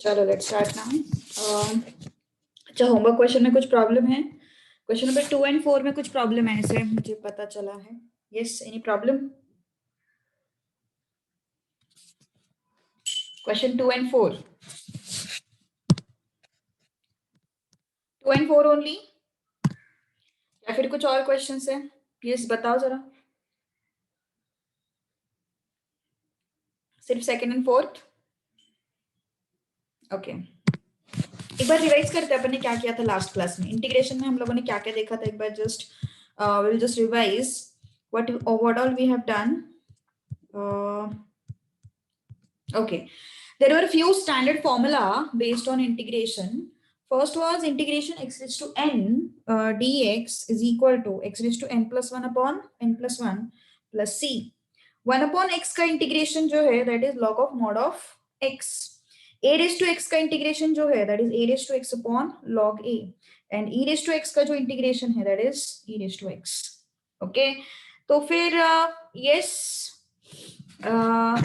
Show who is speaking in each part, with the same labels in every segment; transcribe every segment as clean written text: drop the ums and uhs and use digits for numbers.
Speaker 1: चलो let's start now. अच्छा, homework question में कुछ प्रॉब्लम है। क्वेश्चन नंबर 2 and 4 में कुछ प्रॉब्लम है, ऐसे मुझे पता चला है। Yes, any problem? Question 2 and 4, 2 and 4 only, या फिर कुछ और क्वेश्चंस है? यस, बताओ जरा। सिर्फ सेकंड एंड फोर्थ? ओके, एक बार रिवाइज करते हैं अपन ने क्या किया था लास्ट क्लास में। इंटीग्रेशन में हम लोगों ने क्या क्या देखा था, एक बार just will just revise what all we have done. Okay, there were a few standard formula based on integration. First was integration x raised to n dx is equal to x raised to n plus 1 upon n plus 1 plus c. 1 upon x का integration जो है that is log of mod of x. a raised to x का integration जो है that is a raised to x upon log a. and e raised to x का जो integration है that is e raised to x. Okay, तो फिर yes,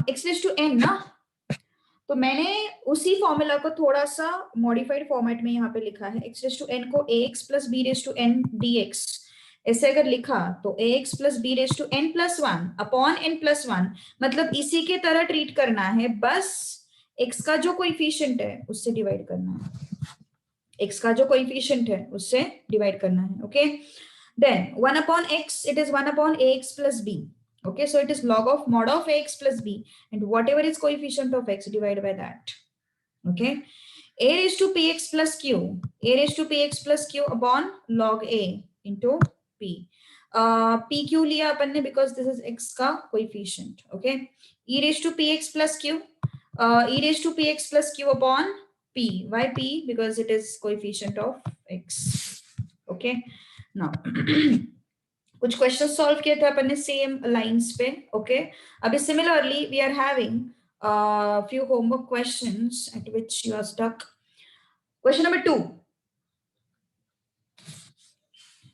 Speaker 1: x raised to n ना, तो मैंने उसी फॉर्मूला को थोड़ा सा मॉडिफाइड फॉर्मेट में यहाँ पे लिखा है। x रेस टू n को ax plus b raise to n dx ऐसे अगर लिखा तो ax plus b raise to n plus 1 upon n plus 1, मतलब इसी के तरह ट्रीट करना है, बस x का जो कोएफिशिएंट है उससे डिवाइड करना है। x का जो कोएफिशिएंट है उससे डिवाइड करना है। Okay, then 1 upon x, it is 1 upon ax plus b. Okay, so it is log of mod of ax plus b, and whatever is coefficient of x, divide by that. Okay, a raised to px plus q, a raised to px plus q upon log a into p. pq लिया अपन ने because this is x का coefficient. Okay, e raised to px plus q, e raised to px plus q upon p. Why p? Because it is coefficient of x. Okay, now कुछ question solve किए थे अपन ने same lines पे। Okay, अभी similarly we are having few homework questions at which you are stuck. Question number 2.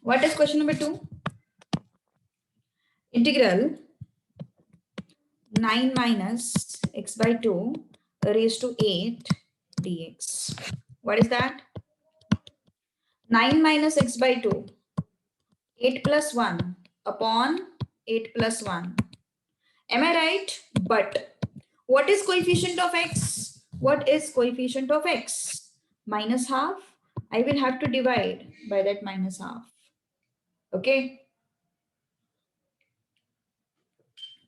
Speaker 1: What is question number 2? Integral 9 minus x by 2 raised to 8 dx. What is that? 9 minus x by 2, 8 plus 1 upon 8 plus 1. Am I right? But what is coefficient of x? What is coefficient of x? Minus half. I will have to divide by that minus half. Okay,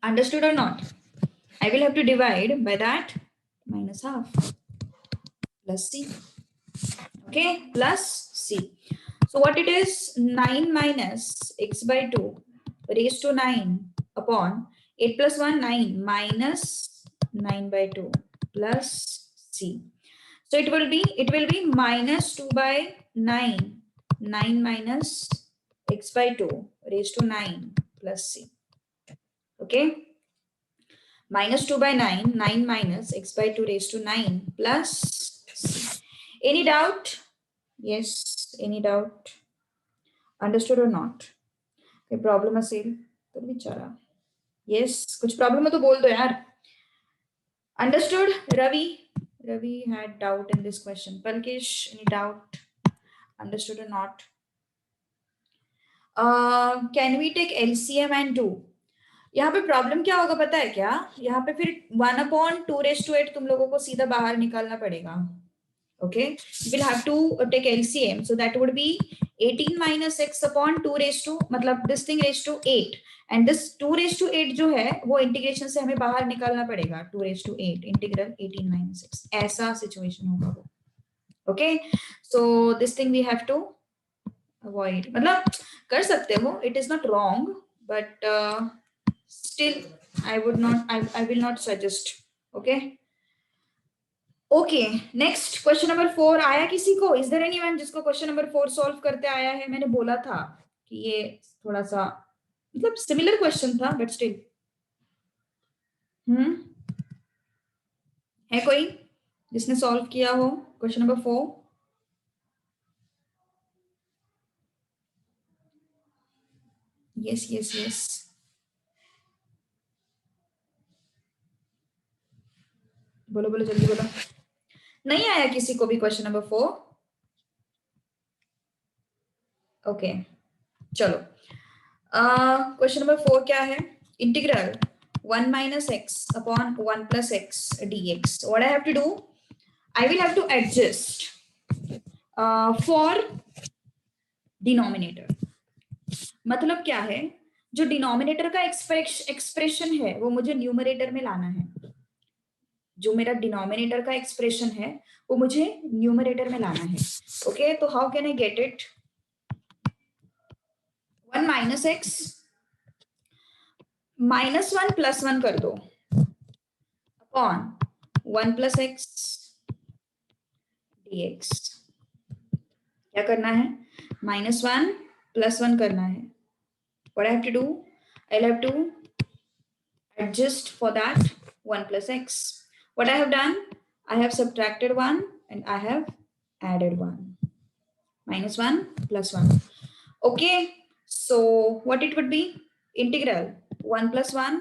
Speaker 1: understood or not? I will have to divide by that minus half plus c. Okay, plus c. So what it is? 9 minus x by 2 raised to 9 upon 8 plus 1, 9 minus 9 by 2 plus c. So it will be minus 2 by 9, 9 minus x by 2 raised to 9 plus c. Okay, minus 2 by 9, 9 minus x by 2 raised to 9 plus c. Any doubt? Yes, any doubt? Understood or not? कोई problem असेल तो बिचारा। Yes, कुछ problem है तो बोल दो यार। Understood? Ravi had doubt in this question. Palkish, any doubt? Understood or not? Can we take LCM and 2? यहाँ पे प्रॉब्लम क्या होगा पता है क्या? यहाँ पे फिर 1 upon 2 raised to 8 तुम लोगों को सीधा बाहर निकालना पड़ेगा। Okay, you will have to take LCM, so that would be 18 minus x upon 2 raised to, मतलब this thing raised to 8, and this 2 raised to 8 जो है वो इंटीग्रेशन से हमें बाहर निकालना पड़ेगा। 2 raised to 8 integral 18 minus x, ऐसा सिचुएशन होगा वो। Okay, so this thing we have to avoid, मतलब कर सकते हो, it is not wrong, but still I will not suggest. Okay. Okay, next question number 4 आया किसी को? इज देयर एनीवन जिसको क्वेश्चन नंबर 4 सॉल्व करते आया है? मैंने बोला था कि ये थोड़ा सा मतलब सिमिलर क्वेश्चन था, बट स्टिल है कोई जिसने सॉल्व किया हो question number 4? Yes yes yes, बोलो बोलो जल्दी बोलो। नहीं आया किसी को भी क्वेश्चन नंबर 4? ओके, चलो क्वेश्चन नंबर 4 क्या है? Integral 1 minus x upon 1 plus x dx. What I have to do? I will have to adjust for denominator. मतलब क्या है? जो डिनोमिनेटर का एक्सप्रेशन है वो मुझे न्यूमरेटर में लाना है. जो मेरा डिनोमिनेटर का एक्सप्रेशन है वो मुझे न्यूमरेटर में लाना है. ओके, तो how can I get it? 1 minus x minus 1 plus 1 कर दो अपॉन 1 plus x dx. क्या करना है? -1 plus 1 करना है. What I have to do? I'll have to adjust for that 1 plus x. What I have done? I have subtracted 1 and I have added 1. -1 plus 1. Okay, so what it would be? Integral 1 plus 1,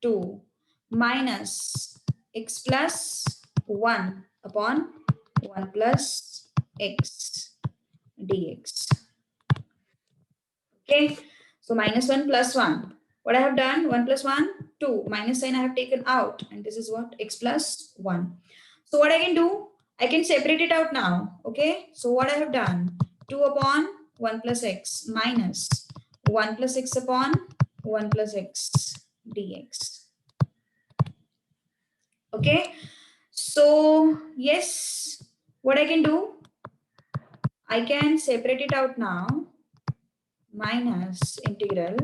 Speaker 1: 2 minus x plus 1 upon 1 plus x dx. Okay, so -1 plus 1. What I have done? 1 plus 1, 2. Minus sign I have taken out, and this is what? X plus 1. So what I can do? I can separate it out now. Okay, so what I have done? 2 upon 1 plus x minus 1 plus x upon 1 plus x dx. Okay, so yes, what I can do? I can separate it out now. Minus integral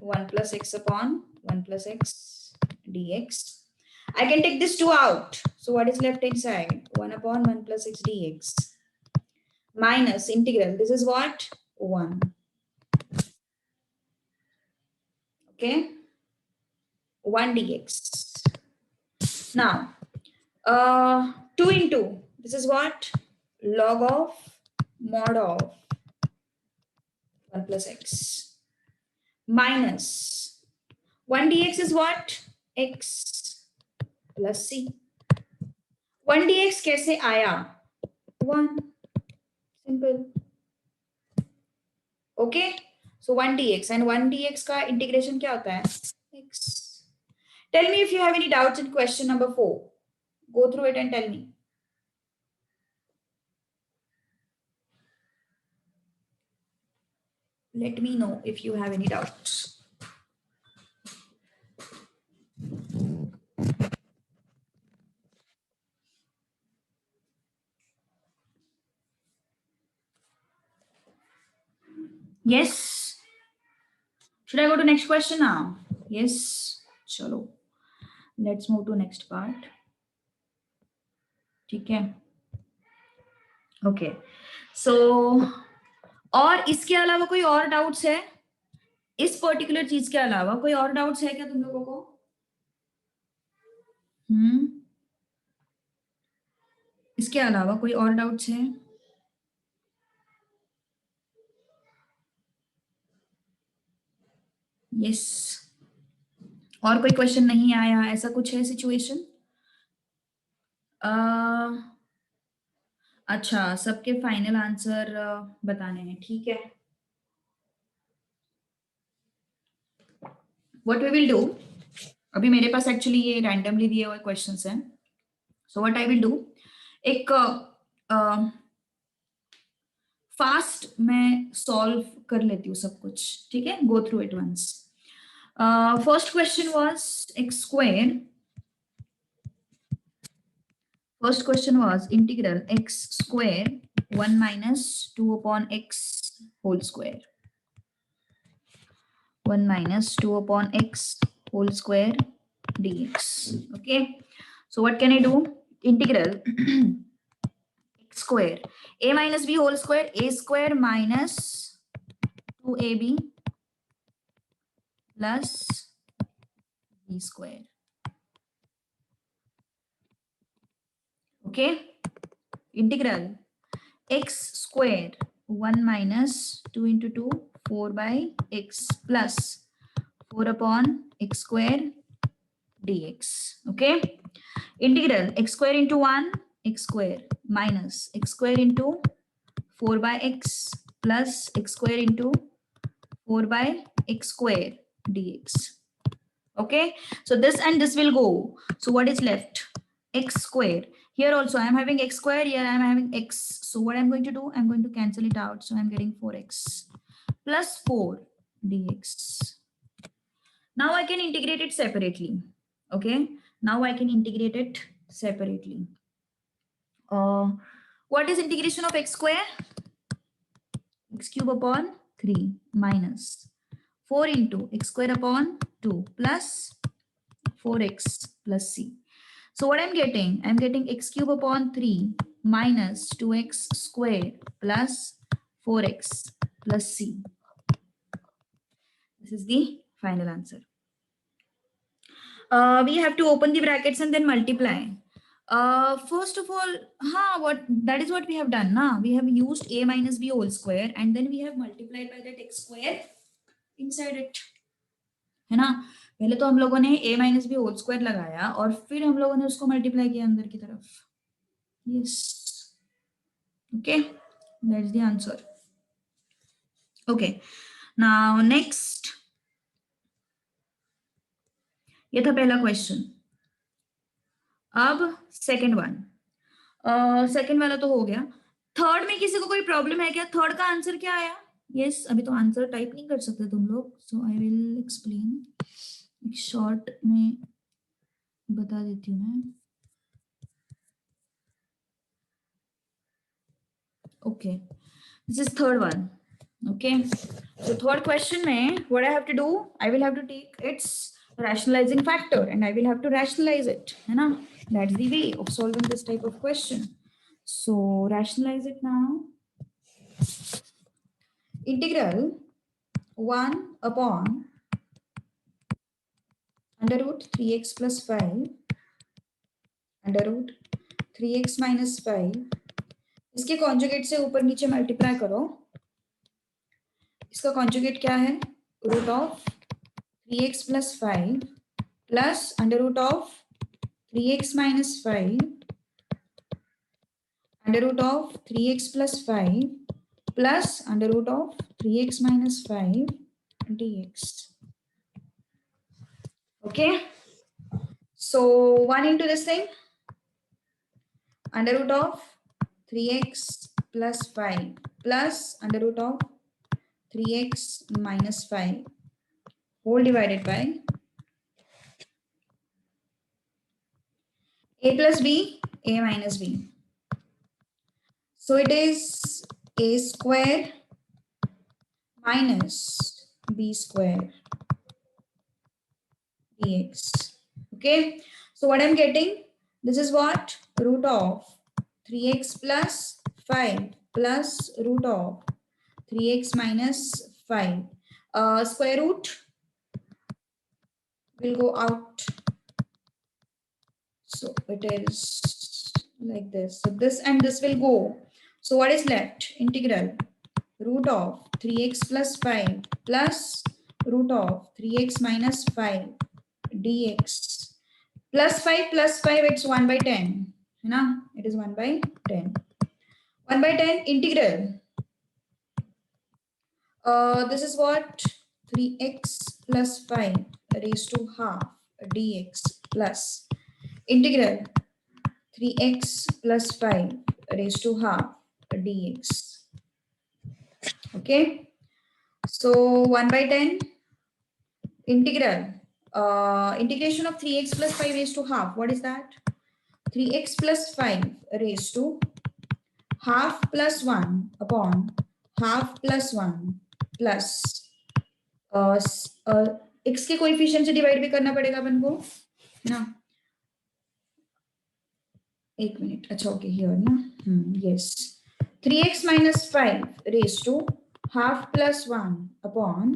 Speaker 1: 1 plus x upon 1 plus x dx. I can take this 2 out. So what is left inside? 1 upon 1 plus x dx. Minus integral. This is what? 1. Okay. 1 dx. Now, 2 into. This is what? Log of mod of 1 plus x. Minus 1 dx is what? X plus c. 1 dx कैसे आया? 1. Simple. Okay, so 1 dx and 1 dx का integration क्या होता है? x. Tell me if you have any doubts in question number 4. Go through it and tell me. Let me know if you have any doubts. Yes. Should I go to next question now? Yes. Chalo. Let's move to next part. ठीक है. Okay. So और इसके अलावा कोई और doubts है? इस particular चीज के अलावा कोई और डाउट्स है क्या तुम लोगों को? इसके अलावा कोई और डाउट्स है? यस. और कोई क्वेश्चन नहीं आया, ऐसा कुछ है सिचुएशन? अच्छा, सबके फाइनल आंसर बताने हैं, ठीक है. व्हाट वी विल डू, अभी मेरे पास एक्चुअली ये रैंडमली दिए हुए क्वेश्चंस हैं. So what I will do, एक फास्ट मैं सॉल्व कर लेती हूँ सब कुछ, ठीक है. Go through it once. First question was x squared. First question was integral x square 1 minus 2 upon x whole square. 1 minus 2 upon x whole square dx. Okay. So what can I do? Integral x square a minus b whole square, a square minus 2ab plus b square. Okay. Integral x square 1 minus 2 into 2 4 by x plus 4 upon x square dx. Okay. Integral x square into 1 x square minus x square into 4 by x plus x square into 4 by x square dx. Okay, so this and this will go. So what is left? X square. Here also I am having x square, here I am having x. So what I'm going to do, I'm going to cancel it out. So I'm getting 4x plus 4 dx. Now I can integrate it separately. Okay, now I can integrate it separately. What is integration of x square? X cube upon 3 minus 4 into x square upon 2 plus 4x plus c. So what I'm getting x cube upon 3 minus 2x square plus 4x plus c. This is the final answer. We have to open the brackets and then multiply. First of all, that is what we have done. We have used a minus b whole square and then we have multiplied by that x square inside it. है ना? पहले तो हम लोगों ने a minus b whole square लगाया और फिर हम लोगों ने उसको मल्टीप्लाई किया अंदर की तरफ. Yes. Okay, that's the answer. Okay, now next. ये था पहला क्वेश्चन. अब सेकंड वन. सेकंड वाला तो हो गया. थर्ड में किसी को कोई प्रॉब्लम है क्या? थर्ड का आंसर क्या आया? यस, अभी तो आंसर टाइप नहीं कर सकते तुम लोग, सो आई विल एक्सप्लेन. एक शॉर्ट में बता देती हूँ मैं. Okay, this is third one. Okay, so third question mein what I have to do, I will have to take its rationalizing factor and I will have to rationalize it, है ना? That's the way of solving this type of question. So rationalize it now. Integral 1 upon under root 3x plus 5 under root 3x minus 5. इसके conjugate से ऊपर नीचे multiply करो. इसका conjugate क्या है? Root of 3x plus 5 plus under root of 3x minus 5 under root of 3x plus 5 plus under root of 3x minus 5 dx. Okay, so 1 into this thing under root of 3x plus 5 plus under root of 3x minus 5 whole divided by a plus b, a minus b. So it is a square minus b square dx. Okay, so what I'm getting, this is what? Root of 3x plus 5 plus root of 3x minus 5. Square root will go out. So it is like this. So this and this will go. So what is left? Integral root of 3x plus 5 plus root of 3x minus 5 dx. Plus 5 it's 1 by 10. Na? It is 1 by 10. 1 by 10 integral. This is what? 3x plus 5 raised to half dx plus integral 3x plus 5 raised to half dx. Okay, so 1 by 10 integral integration of 3x plus 5 raised to half. What is that? 3x plus 5 raised to half plus 1 upon half plus 1 plus x के coefficient से divide भी करना पड़ेगा अपन को ना. एक minute. अच्छा okay, here ना. Yes, 3x minus 5 raised to half plus 1 upon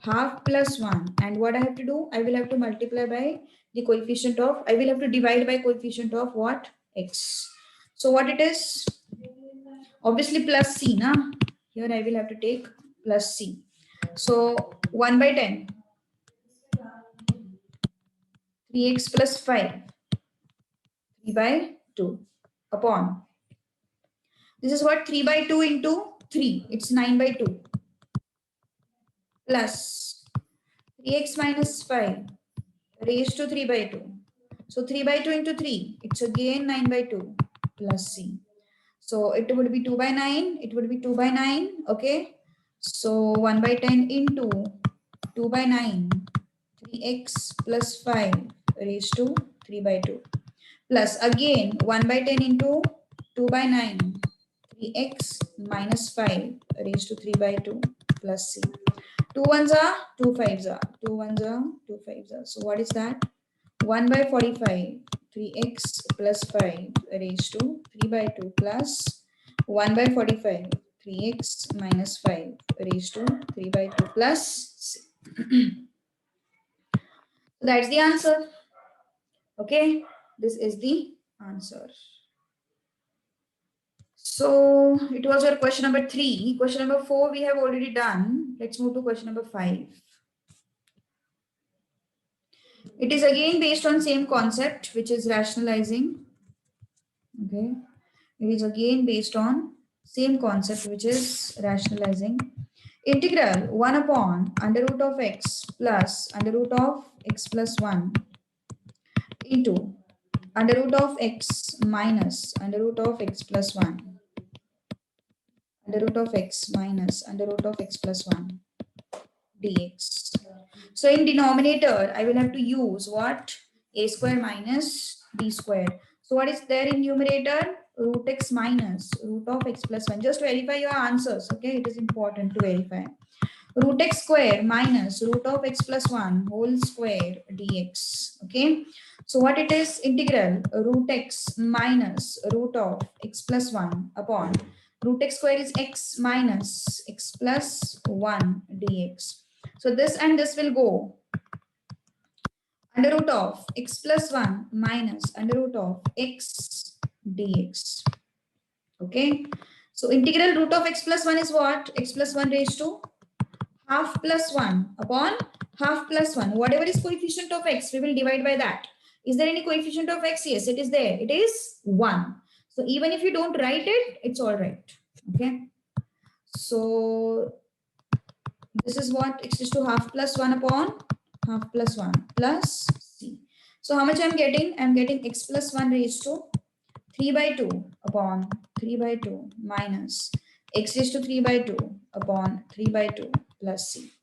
Speaker 1: half plus 1, and what I have to do, I will have to multiply by the coefficient of, I will have to divide by coefficient of what? X. So what it is? Obviously plus c na. Here I will have to take plus c. So 1 by 10 3x plus 5 3 by 2. upon, this is what, 3 by 2 into 3, it's 9 by 2, plus 3x minus 5 raised to 3 by 2. So 3 by 2 into 3, it's again 9 by 2 plus c. So it would be 2 by 9, it would be 2 by 9, okay? So 1 by 10 into 2 by 9, 3x plus 5 raised to 3 by 2. Plus again 1 by 10 into 2 by 9, 3x minus 5 raised to 3 by 2 plus c. 2 ones are 2 fives are 2 ones are 2 fives are. So what is that? 1 by 45, 3x plus 5 raised to 3 by 2 plus 1 by 45, 3x minus 5 raised to 3 by 2 plus c. So that's the answer. Okay, this is the answer. So it was your question number 3. Question number 4 we have already done. Let's move to question number 5. It is again based on same concept, which is rationalizing. Okay, it is again based on same concept, which is rationalizing. Integral 1 upon under root of x plus under root of x plus 1 into under root of x minus under root of x plus 1 under root of x minus under root of x plus 1 dx. So in denominator, I will have to use what? A square minus b square. So what is there in numerator? Root x minus root of x plus 1. Just verify your answers, okay? It is important to verify. Root x square minus root of x plus 1 whole square dx, okay? So what it is? Integral root x minus root of x plus 1 upon root x square is x minus x plus 1 dx. So this and this will go under root of x plus 1 minus under root of x dx. Okay. So integral root of x plus 1 is what? X plus 1 raised to half plus 1 upon half plus 1. Whatever is coefficient of x, we will divide by that. Is there any coefficient of x? Yes, it is there. It is 1. So even if you don't write it, it's all right. Okay. So this is what? X is to half plus 1 upon half plus 1 plus c. So how much I'm getting? I'm getting x plus 1 raised to 3 by 2 upon 3 by 2 minus x raised to 3 by 2 upon 3 by 2 plus c.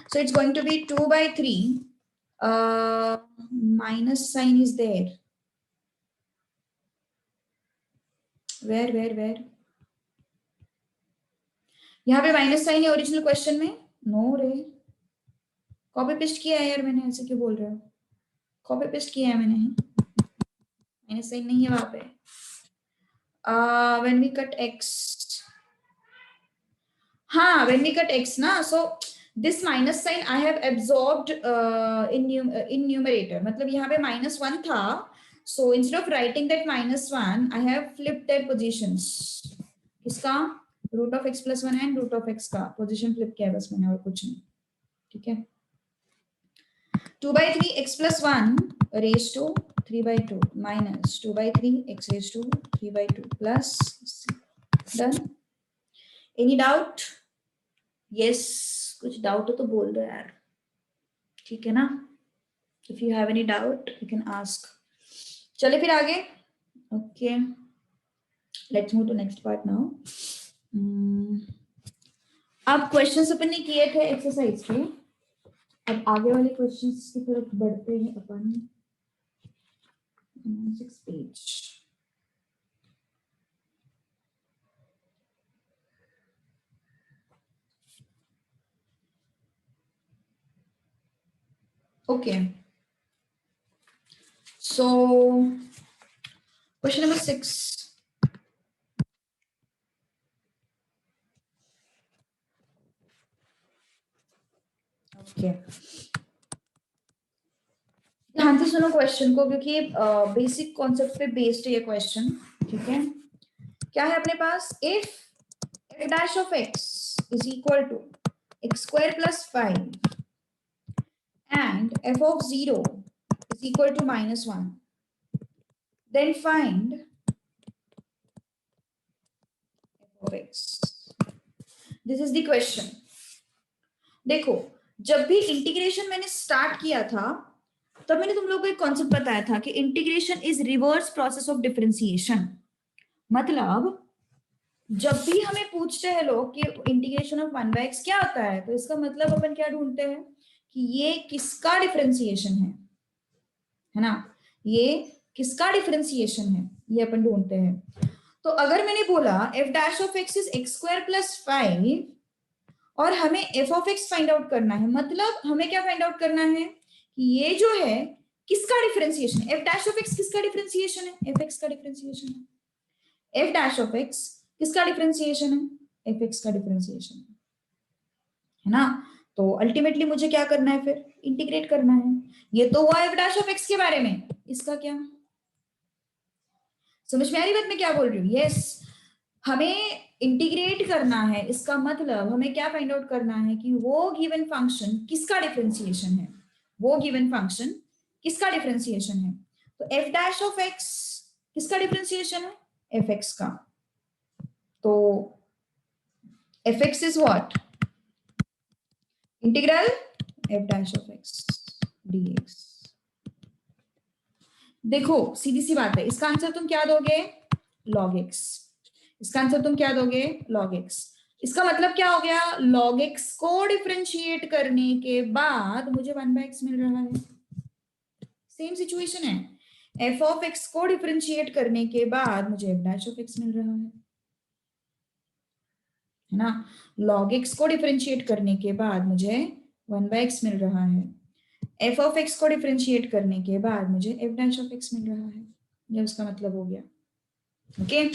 Speaker 1: So it's going to be 2 by 3. Minus sign is there. Where? यहाँ पे minus sign है original question में? No रे, copy paste किया है यार मैंने, ऐसे क्यों बोल रहे हो? कॉपी पेस्ट किया है मैंने, माइनस साइन नहीं है वहां पे. When we cut x, when we cut x ना, so this minus sign I have absorbed in numerator. मतलब यहाँ पे -1 था, so instead of writing that -1, I have flipped their positions. किसका? root of x plus 1 and root of x का position flip किया है बस मैंने, और कुछ नहीं. ठीक है. 2 by 3 x plus 1 raised to 3 by 2 minus 2 by 3 x raised to 3 by 2 plus c. Done. Any doubt? Yes, कुछ doubt हो तो बोल दो यार. ठीक है ना? If you have any doubt, you can ask. चले फिर आगे. Okay. Let's move to next part now. अब क्वेश्चंस अपन ने किए थे एक्सरसाइज के. अब आगे वाले क्वेश्चंस की तरफ बढ़ते हैं अपन. 6 page. Okay. So question number 6. Okay. ध्यान से सुनो क्वेश्चन को, क्योंकि बेसिक कॉन्सेप्ट पे बेस्ड है ये क्वेश्चन. ठीक है. क्या है अपने पास? If f dash of x is equal to x square plus 5 and f of 0 is equal to -1, then find of x. This is the question. देखो, जब भी इंटीग्रेशन मैंने स्टार्ट किया था तब मैंने तुम लोगों को एक कॉन्सेप्ट बताया था कि integration is reverse process of differentiation. मतलब जब भी हमें पूछते हैं लोग कि इंटीग्रेशन ऑफ 1/x क्या होता है, तो इसका मतलब अपन क्या ढूंढते हैं कि ये किसका डिफरेंशिएशन है ना, ये किसका डिफरेंशिएशन है, ये अपन ढूंढते हैं। तो अगर मैंने बोला f dash of x is x² + 5 और हमें f of x find out करना है, मतलब हमें क्या फाइंड आउट करना है कि ये जो है किसका डिफरेंशिएशन है। f डैश ऑफ x किसका डिफरेंशिएशन है, fx का डिफरेंशिएशन है। f डैश ऑफ x किसका डिफरेंशिएशन है, fx का डिफरेंशिएशन है ना। तो अल्टीमेटली मुझे क्या करना है, फिर इंटीग्रेट करना है। ये तो हुआ f डैश ऑफ x के बारे में। इसका क्या, समझ में आ रही बात मैं क्या बोल रही हूँ? यस, हमें इंटीग्रेट करना है, इसका मतलब हमें क्या फाइंड आउट करना है कि वो गिवन फंक्शन किसका डिफरेंशिएशन है, वो गिवन फंक्शन किसका डिफरेंशिएशन है। तो f डैश ऑफ x किसका डिफरेंशिएशन है, fx का। तो fx is what, integral f dash of x dx। देखो सीधी सी बात है, इसका आंसर तुम क्या दोगे, log x। इसका आंसर तुम क्या दोगे, log x। इसका मतलब क्या हो गया, log x को डिफरेंशिएट करने के बाद मुझे 1/x मिल रहा है। सेम सिचुएशन है, f ऑफ x को डिफरेंशिएट करने के बाद मुझे f डैश ऑफ x मिल रहा है ना। log x को डिफरेंशिएट करने के बाद मुझे 1/x मिल रहा है, f ऑफ x को डिफरेंशिएट करने के बाद मुझे f डैश ऑफ x मिल रहा है। ये उसका मतलब हो गया। ओके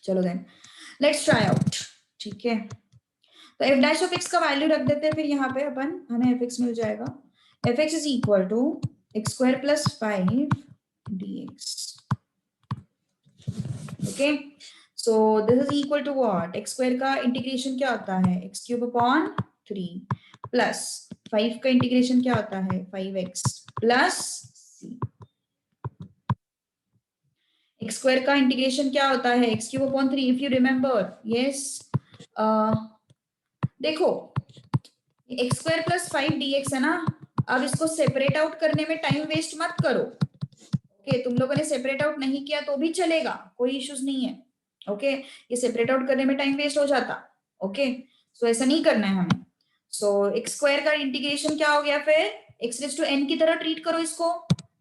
Speaker 1: चलो देन लेट्स ट्राई आउट। ठीक है, तो f डैश ऑफ x का वैल्यू रख देते हैं फिर यहाँ पे अपन, हमें fx मिल जाएगा। fx is equal to x² + 5 dx। Okay so this is equal to what, x² का इंटीग्रेशन क्या होता है, x³ / 3 प्लस 5 का इंटीग्रेशन क्या होता है, 5x प्लस c। x² का इंटीग्रेशन क्या होता है, x³ / 3 if you remember. Yes देखो x² + 5 dx है ना। अब इसको सेपरेट आउट करने में टाइम वेस्ट मत करो। ओके तुम लोगों ने सेपरेट आउट नहीं किया तो भी चलेगा, कोई इश्यूज नहीं है। ओके ये सेपरेट आउट करने में टाइम वेस्ट हो जाता। ओके सो ऐसा नहीं करना है हमें। सो x² का इंटीग्रेशन क्या हो गया, फिर x⁻n की तरह ट्रीट करो इसको,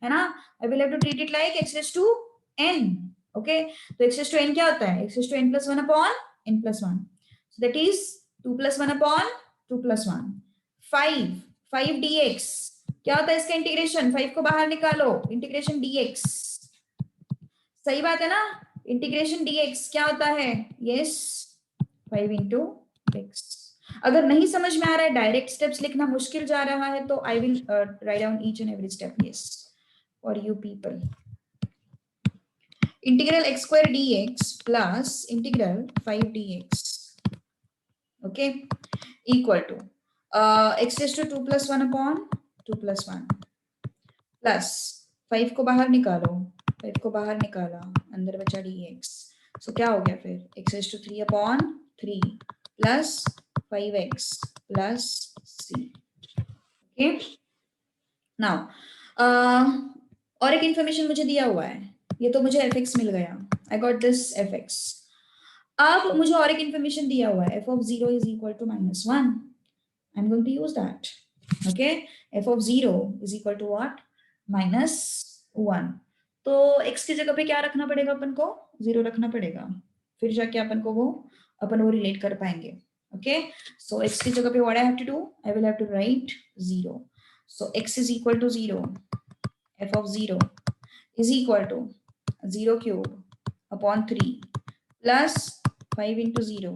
Speaker 1: है ना। I will have to treat it like x⁻n। Okay तो x⁻n क्या होता है, x⁻n + 1 / n + 1, so that is 2 + 1 / 2 + 1 5 dx क्या होता है इसका इंटीग्रेशन, 5 को बाहर निकालो, इंटीग्रेशन dx। सही बात है ना, इंटीग्रेशन dx क्या होता है, यस 5 × x। अगर नहीं समझ में आ रहा है, डायरेक्ट स्टेप्स लिखना मुश्किल जा रहा है, तो I will write down each and every step, yes for you people. Integral x² dx plus integral 5 dx okay equal to x⁻² + 1 / 2 + 1 plus 5 को बाहर निकालो, 5 को बाहर निकाला, अंदर बचा dx। सो क्या हो गया फिर, x⁻³ / 3 plus 5x plus c। Okay now और एक इंफॉर्मेशन मुझे दिया हुआ है, ये तो मुझे fx मिल गया, आई गॉट दिस fx। अब मुझे और एक इंफॉर्मेशन दिया हुआ है, f of 0 is equal to -1. I'm going to use that. Okay, f of 0 is equal to what, -1। तो x की जगह पे क्या रखना पड़ेगा अपन को, 0 रखना पड़ेगा, फिर जाके अपन वो रिलेट कर पाएंगे। ओके सो x की जगह पे what I have to do, I will have to write 0. So x is equal to 0, f of 0 is equal to 0³ / 3 plus 5 × 0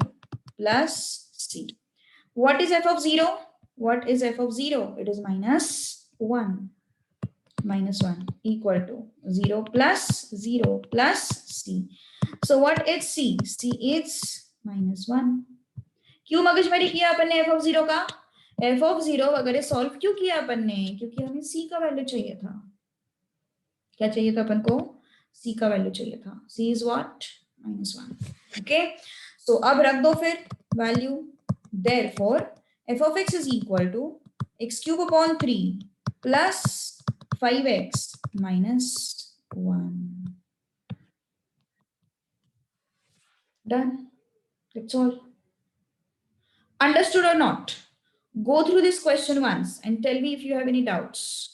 Speaker 1: plus c. What is f of 0? What is f of 0? It is -1. -1 equal to 0 plus 0 plus c. So what is c? c is -1. क्यों मगजमारी किया अपन ने f of 0 का, f of 0 वगैरह solve क्यों किया अपन ने, क्योंकि हमें c का वैल्यू चाहिए था। क्या चाहिए था अपन को, c का वैल्यू चाहिए था। c is what, -1. Okay So अब रख दो फिर value, therefore f of x is equal to x cube upon 3 plus 5x minus 1. Done. That's all. Understood or not? Go through this question once and tell me if you have any doubts.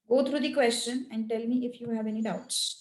Speaker 1: Go through the question and tell me if you have any doubts.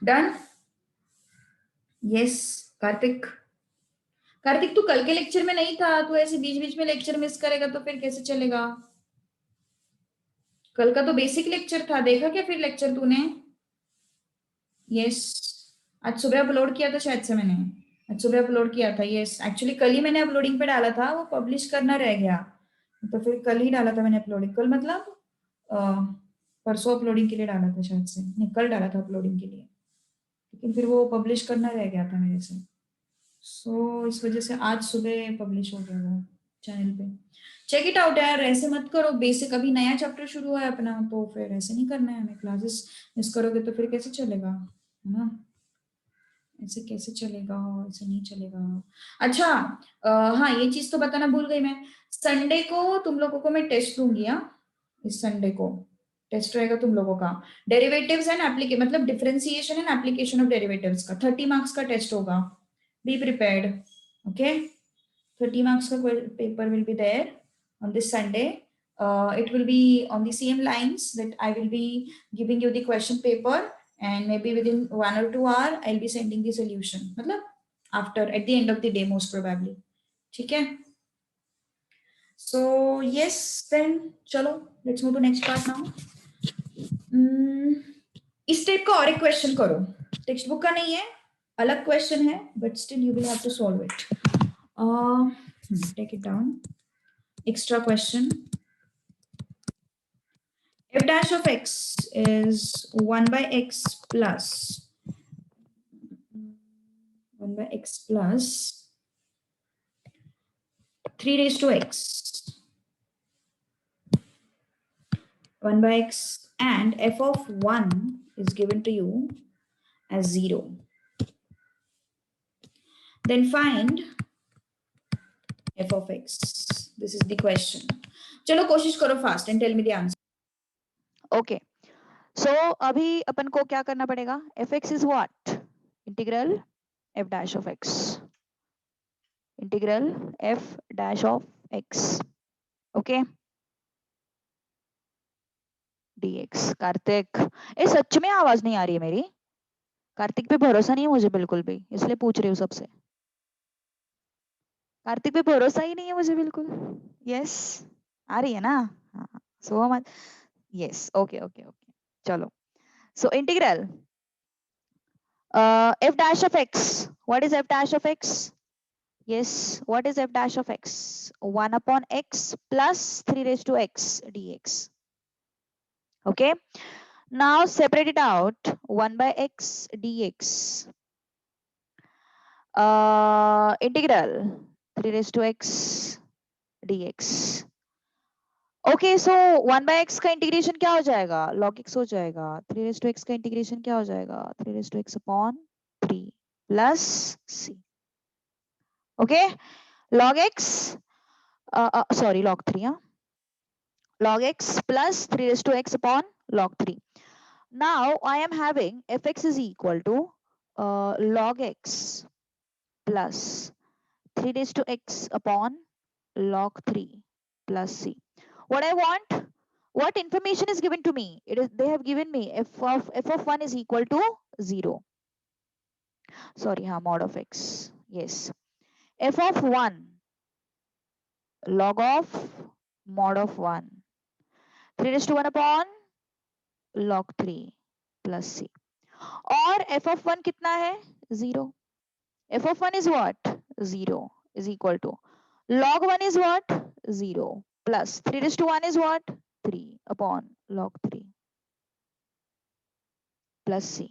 Speaker 1: Done? Yes, Kartik. Kartik तू कल के lecture में नहीं था, तू ऐसे बीच बीच में lecture miss करेगा तो फिर कैसे चलेगा? कल का तो बेसिक लेक्चर था, देखा क्या फिर लेक्चर तूने? यस, आज सुबह अपलोड किया था शायद से मैंने. आज सुबह अपलोड किया था. यस, एक्चुअली कल ही मैंने अपलोडिंग पे डाला था, वो पब्लिश करना रह गया, तो फिर कल ही डाला था मैंने अपलोडिंग. कल मतलब परसों अपलोडिंग के लिए डाला था शायद से, नहीं कल डाला था अपलोडिंग के लिए, लेकिन फिर वो पब्लिश करना रह गया था मेरे से. सो इस वजह से आज सुबह पब्लिश हो गया वो चैनल पे. चेक इट आउट यार, ऐसे मत करो. बेसिक अभी नया चैप्टर शुरू है अपना, तो फिर ऐसे नहीं करना है हमें. क्लासेस मिस करोगे तो फिर कैसे चलेगा, है ना? ऐसे कैसे चलेगा, ऐसे नहीं चलेगा. अच्छा, हाँ ये चीज तो बताना भूल गई मैं. संडे को तुम लोगों को मैं टेस्ट दूंगी. हाँ, इस संडे को टेस्ट रहेगा तुम लोगों का. डेरिवेटिव्स एंड एप्लीकेशन, मतलब differentiation and application of derivatives का 30 मार्क्स का टेस्ट होगा. Be prepared. ओके, 30 marks का paper will be there on this Sunday. It will be on the same lines that I will be giving you the question paper, and maybe within 1 or 2 hours I'll be sending the solution. मतलब after, at the end of the day most probably. ठीक है? So yes, then चलो let's move to next part now. इस type का और एक question करो. Text book का नहीं है, अलग क्वेश्चन है, but still you will have to solve it. Take it down. Extra question. F dash of x is 1 by x plus 1 by x plus 3 raised to x. 1 by x and f of 1 is given to you as 0. Then find f of x. This is the question. चलो कोशिश करो fast and tell me the answer.
Speaker 2: Okay. So अभी अपन को क्या करना पड़ेगा? fx is what? Integral f dash of x. Integral f dash of x. Okay. dx. Kartik, ये सच में आवाज नहीं आ रही है मेरी? कार्तिक पे भरोसा नहीं है मुझे बिल्कुल भी, इसलिए पूछ रही हूँ सबसे. कार्तिक पे भरोसा ही नहीं है मुझे बिल्कुल. यस, आ रही है ना? हाँ, so much. Yes, okay okay okay, चलो. So integral f dash of x. What is f dash of x? Yes, what is f dash of x? 1 upon x plus 3 raised to x dx. Okay, now separate it out. 1 by x dx. Integral 3 raised to x dx. Okay, so 1 by x का integration क्या हो जाएगा? log x हो जाएगा. 3 raised to x का integration क्या हो जाएगा? 3 raised to x upon 3 plus c. Okay, log x, sorry, log 3, huh? Log x plus 3 raised to x upon log 3. Now I am having fx is equal to log x plus 3 raised to x upon log 3 plus c. What I want? what information is given to me? They have given me f of 1 is equal to 0. Sorry, mod of x. Yes, f of 1 log of mod of 1 3 raised to 1 upon log 3 plus c. और f of 1 कितना है? 0. f of 1 is what? 0 is equal to log 1 is what? 0 plus 3 raised to 1 is what? 3 upon log 3 plus c.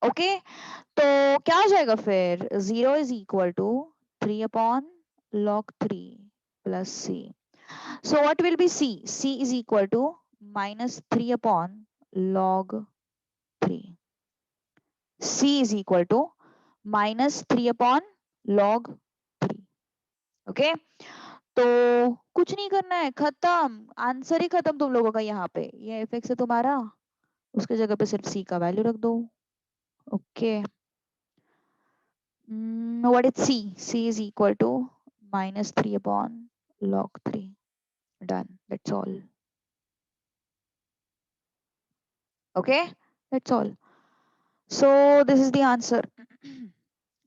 Speaker 2: Okay, तो क्या हो जाएगा फिर? 0 is equal to 3 upon log 3 plus c. So what will be c? c is equal to minus 3 upon log 3. c is equal to minus 3 upon log 3. Okay, तो कुछ नहीं करना है, खत्म, आंसर ही खत्म तुम लोगों का यहाँ पे। ये एफ एक्स है तुम्हारा, उसके जगह पे सिर्फ सी का वैल्यू रख दो। Okay, what is c? c is equal to minus 3 upon log 3. Done, that's all. Okay, that's all. So this is the answer.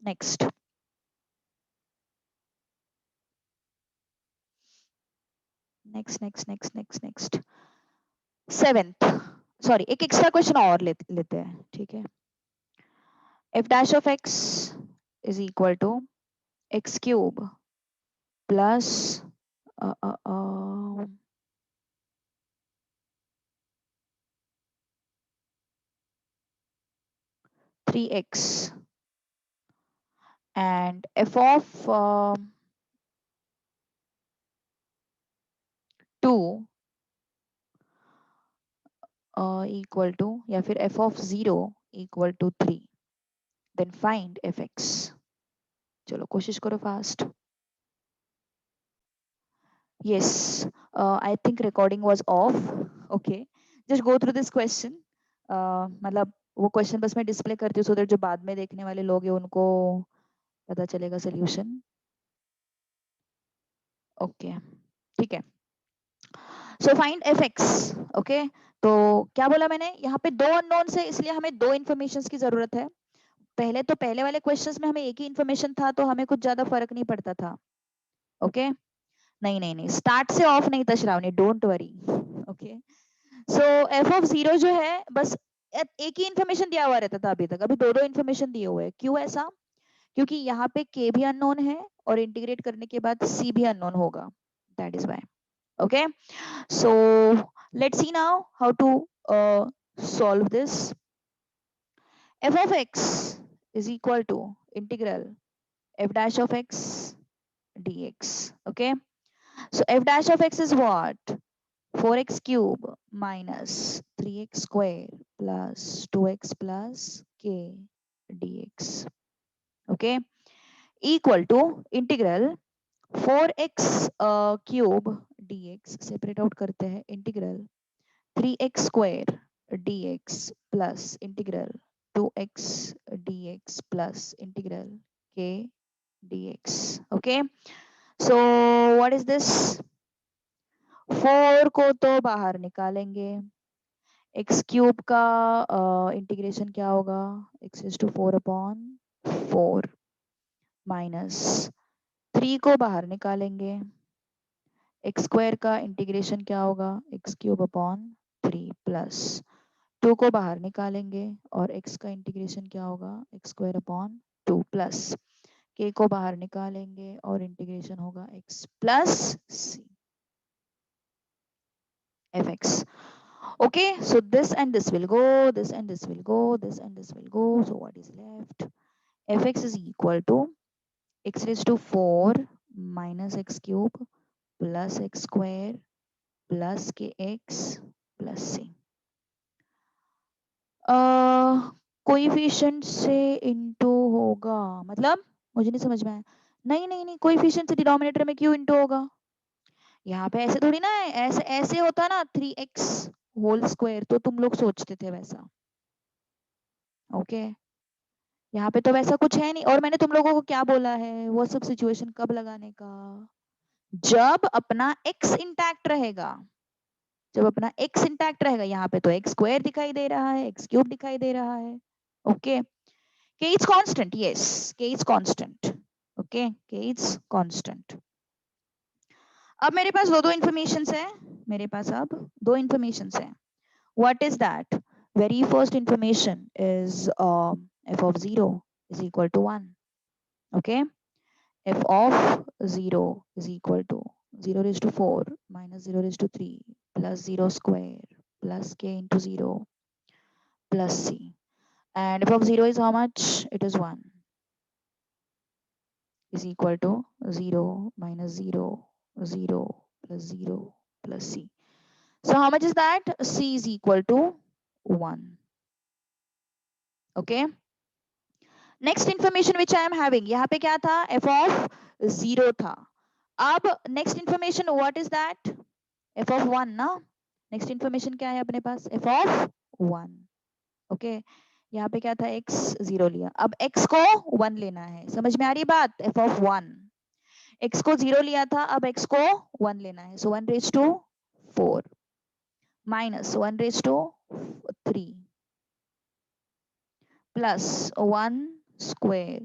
Speaker 2: Next. Next. 7th. Sorry, एक एक्स्ट्रा क्वेश्चन और लेते हैं, ठीक है। f dash of x is equal to x cube plus 3x and f of 2 equal to या फिर f of 0 equal to 3, then find fx. चलो कोशिश करो fast. Yes, I think recording was off. Okay, just go through this question. मतलब वो question बस मैं display करती हूँ so that जो बाद में देखने वाले लोग हैं उनको पता चलेगा सोल्यूशन. ओके, ठीक है. So find fx. ओके, तो क्या बोला मैंने, यहाँ पे 2 अननोन है इसलिए हमें 2 इन्फॉर्मेशंस की जरूरत है. पहले वाले क्वेश्चंस में हमें एक ही इन्फॉर्मेशन था तो हमें कुछ ज्यादा फर्क नहीं पड़ता था. ओके, नहीं, स्टार्ट से ऑफ नहीं था Shravani, don't worry. Okay, so f of 0 जो है बस एक ही इन्फॉर्मेशन दिया हुआ रहता था अभी तक, अभी 2 इन्फॉर्मेशन दिए हुए हैं. क्यों ऐसा? क्योंकि यहाँ पे k भी अननोन है और इंटीग्रेट करने के बाद c भी अननोन होगा. That is why. Okay, so let's see now how to solve this. F of x is equal to integral f dash of x dx. Okay, so f dash of x is what? 4x cube minus 3x square plus 2x plus k dx. Okay, equal to integral 4x cube dx, separate out करते हैं, integral 3x square dx plus integral 2x dx plus integral k dx. Okay, so what is this? 4 को तो बाहर निकालेंगे, x cube का integration क्या होगा? x is to 4 upon 4 minus 3 को बाहर निकालेंगे, x स्क्वायर का इंटीग्रेशन क्या होगा? x क्यूब अपॉन 3 प्लस 2 को बाहर निकालेंगे और x का इंटीग्रेशन क्या होगा? x square upon 2 plus k को बाहर निकालेंगे और इंटीग्रेशन होगा x plus c fx. Okay, so this and this will go, this and this will go, this and this will go. So what is left? fx is equal to x raised to 4 minus x cube plus x square plus kx plus c. Coefficient से into होगा, मतलब मुझे नहीं समझ में आया. नहीं, coefficient से डिनोमिनेटर में क्यों इनटू होगा? यहाँ पे ऐसे थोड़ी ना है, ऐसे होता ना 3x होल स्क्वायर, तो तुम लोग सोचते थे वैसा. ओके, यहाँ पे तो वैसा कुछ है नहीं. और मैंने तुम लोगों को क्या बोला है, वो सब सिचुएशन कब लगाने का? जब अपना x इंटैक्ट रहेगा. जब अपना x इंटैक्ट रहेगा, यहाँ पे तो x स्क्वायर दिखाई दे रहा है, x क्यूब दिखाई दे रहा है. Okay, k is constant. Yes, k is constant. Okay, k is constant. अब मेरे पास दो इंफॉर्मेशन है. मेरे पास अब दो इंफॉर्मेशन है. What is that? Very first information is f of 0 is equal to 1. Okay, f of 0 is equal to 0 raised to 4 minus 0 raised to 3 plus 0 square plus k into 0 plus c. And f of 0 is how much? It is 1 is equal to 0 minus 0, 0 plus 0 plus c. So how much is that? C is equal to 1. Okay. Next information which I am having, यहाँ पे क्या था? f of 0 था. अब next information what is that? f of 1 ना. Next information क्या है अपने पास? f of 1. Okay. यहाँ पे क्या था? x 0 लिया. अब x को 1 लेना है. समझ में आ रही बात? f of 1. x को 0 लिया था, अब x को 1 लेना है. So 1 raised to 4 minus 1 raised to 3 plus 1 square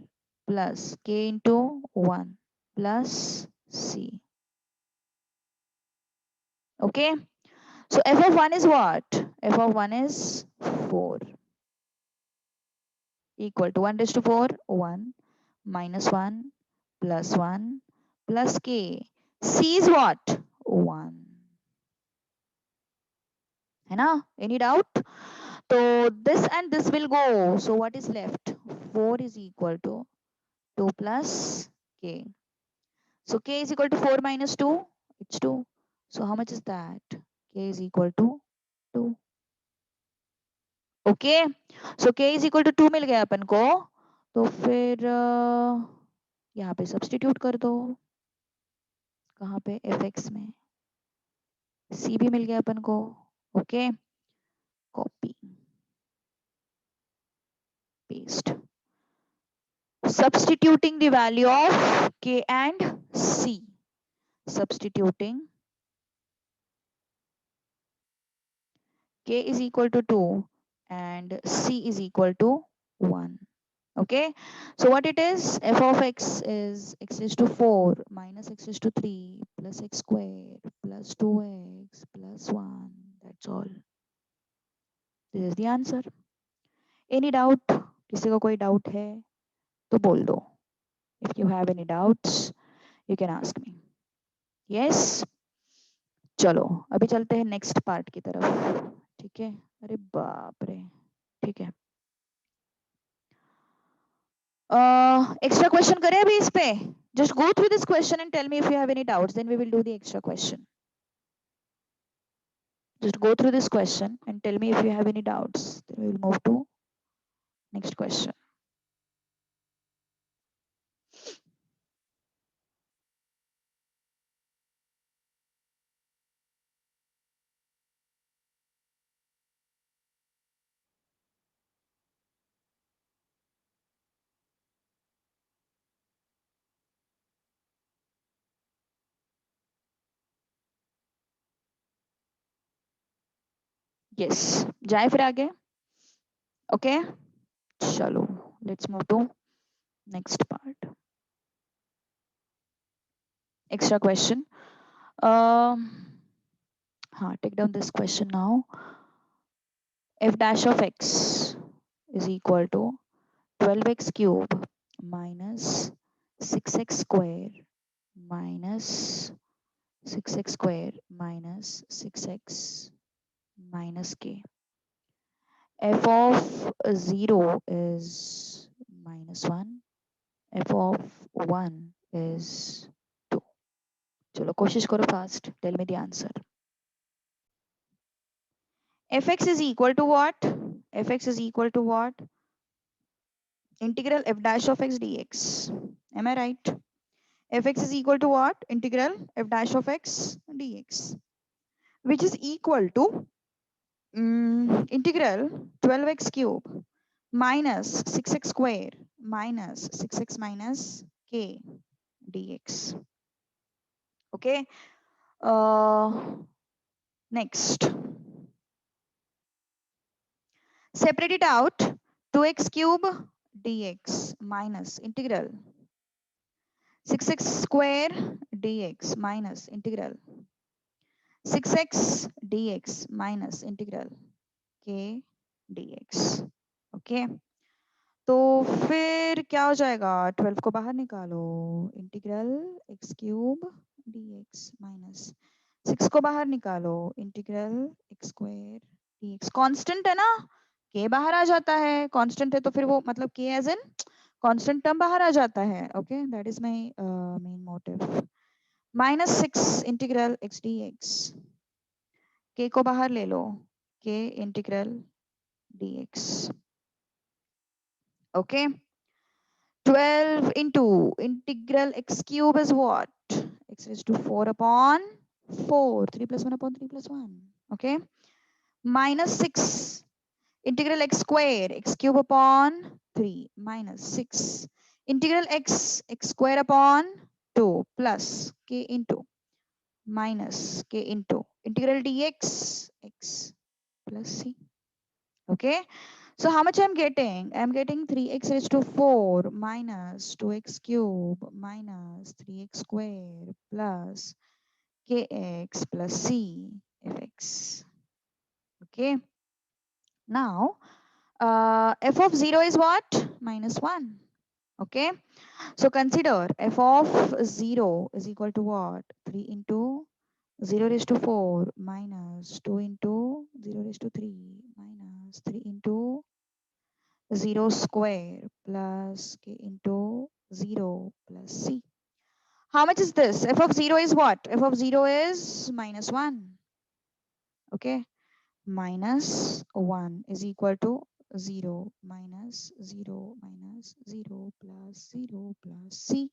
Speaker 2: plus k into 1 plus c. Okay. So f of 1 is what? f of 1 is 4 equal to 1 raised to 4, 1 minus 1 plus 1 plus k. C is what? 1. है ना? Any doubt? So this and this will go. So what is left? 4 is equal to 2 plus k. So k is equal to 4 minus 2. It's 2. So how much is that? K is equal to 2. Okay. So k is equal to 2 मिल गया अपन को. तो फिर यहाँ पे substitute कर दो. कहाँ पे? fx में. c भी मिल गया अपन को. Okay. Copy. Paste. Substituting the value of k and c. Substituting k is equal to 2 and c is equal to 1. Okay, so what it is? F of x is x raised to 4 minus x raised to 3 plus x square plus 2x plus 1. That's all. This is the answer. Any doubt? किसी को कोई doubt है तो बोल दो. If you have any doubts, you can ask me. Yes? चलो अभी चलते हैं नेक्स्ट पार्ट की तरफ. ठीक है. अरे बाप रे. ठीक है. एक्स्ट्रा क्वेश्चन करें अभी इस पे. Just go through this question and tell me if you have any doubts. Then we will do the extra question. Just go through this question and tell me if you have any doubts. Then we will move to next question. Yes. जाए फिर आगे. Okay. चलो. Let's move to next part. Extra question. Take down this question now. F dash of x is equal to 12x cube minus 6x square minus 6x square minus 6x minus k. F of 0 is minus 1. F of 1 is 2. चलो कोशिश करो fast. Tell me the answer. Fx is equal to what? Fx is equal to what? Integral f dash of x dx. Am I right? Fx is equal to what? Integral f dash of x dx, which is equal to integral 12x cube minus 6x square minus 6x minus k dx. Okay. Next, separate it out. 2x cube dx minus integral 6x square dx minus integral 6x dx minus integral k dx. Okay तो फिर क्या हो जाएगा, 12 को बाहर निकालो, integral x cube dx minus 6 को बाहर निकालो, integral x square dx. Constant है ना, k बाहर आ जाता है, कांस्टेंट है तो फिर वो मतलब k as in constant term बाहर आ जाता है. Okay that is my main motive. Minus 6 integral x dx, k को बाहर ले लो, k integral dx. Okay, 12 into integral x cube is what? X raised to 4 upon 4. 3 plus 1 upon 3 plus 1. Okay, minus 6 integral x square x cube upon 3 minus 6 integral x square upon 2 plus k into minus k into integral dx x plus c. Okay, so how much I'm getting? I'm getting 3x raised to 4 minus 2x cube minus 3x square plus kx plus c fx. Okay, now f of 0 is what? Minus 1. Okay, so consider f of 0 is equal to what? 3 into 0 raised to 4 minus 2 into 0 raised to 3 minus 3 into 0 square plus k into 0 plus c. How much is this? F of 0 is what? F of 0 is minus 1. Okay, minus 1 is equal to 0 minus 0 minus 0 plus 0 plus c.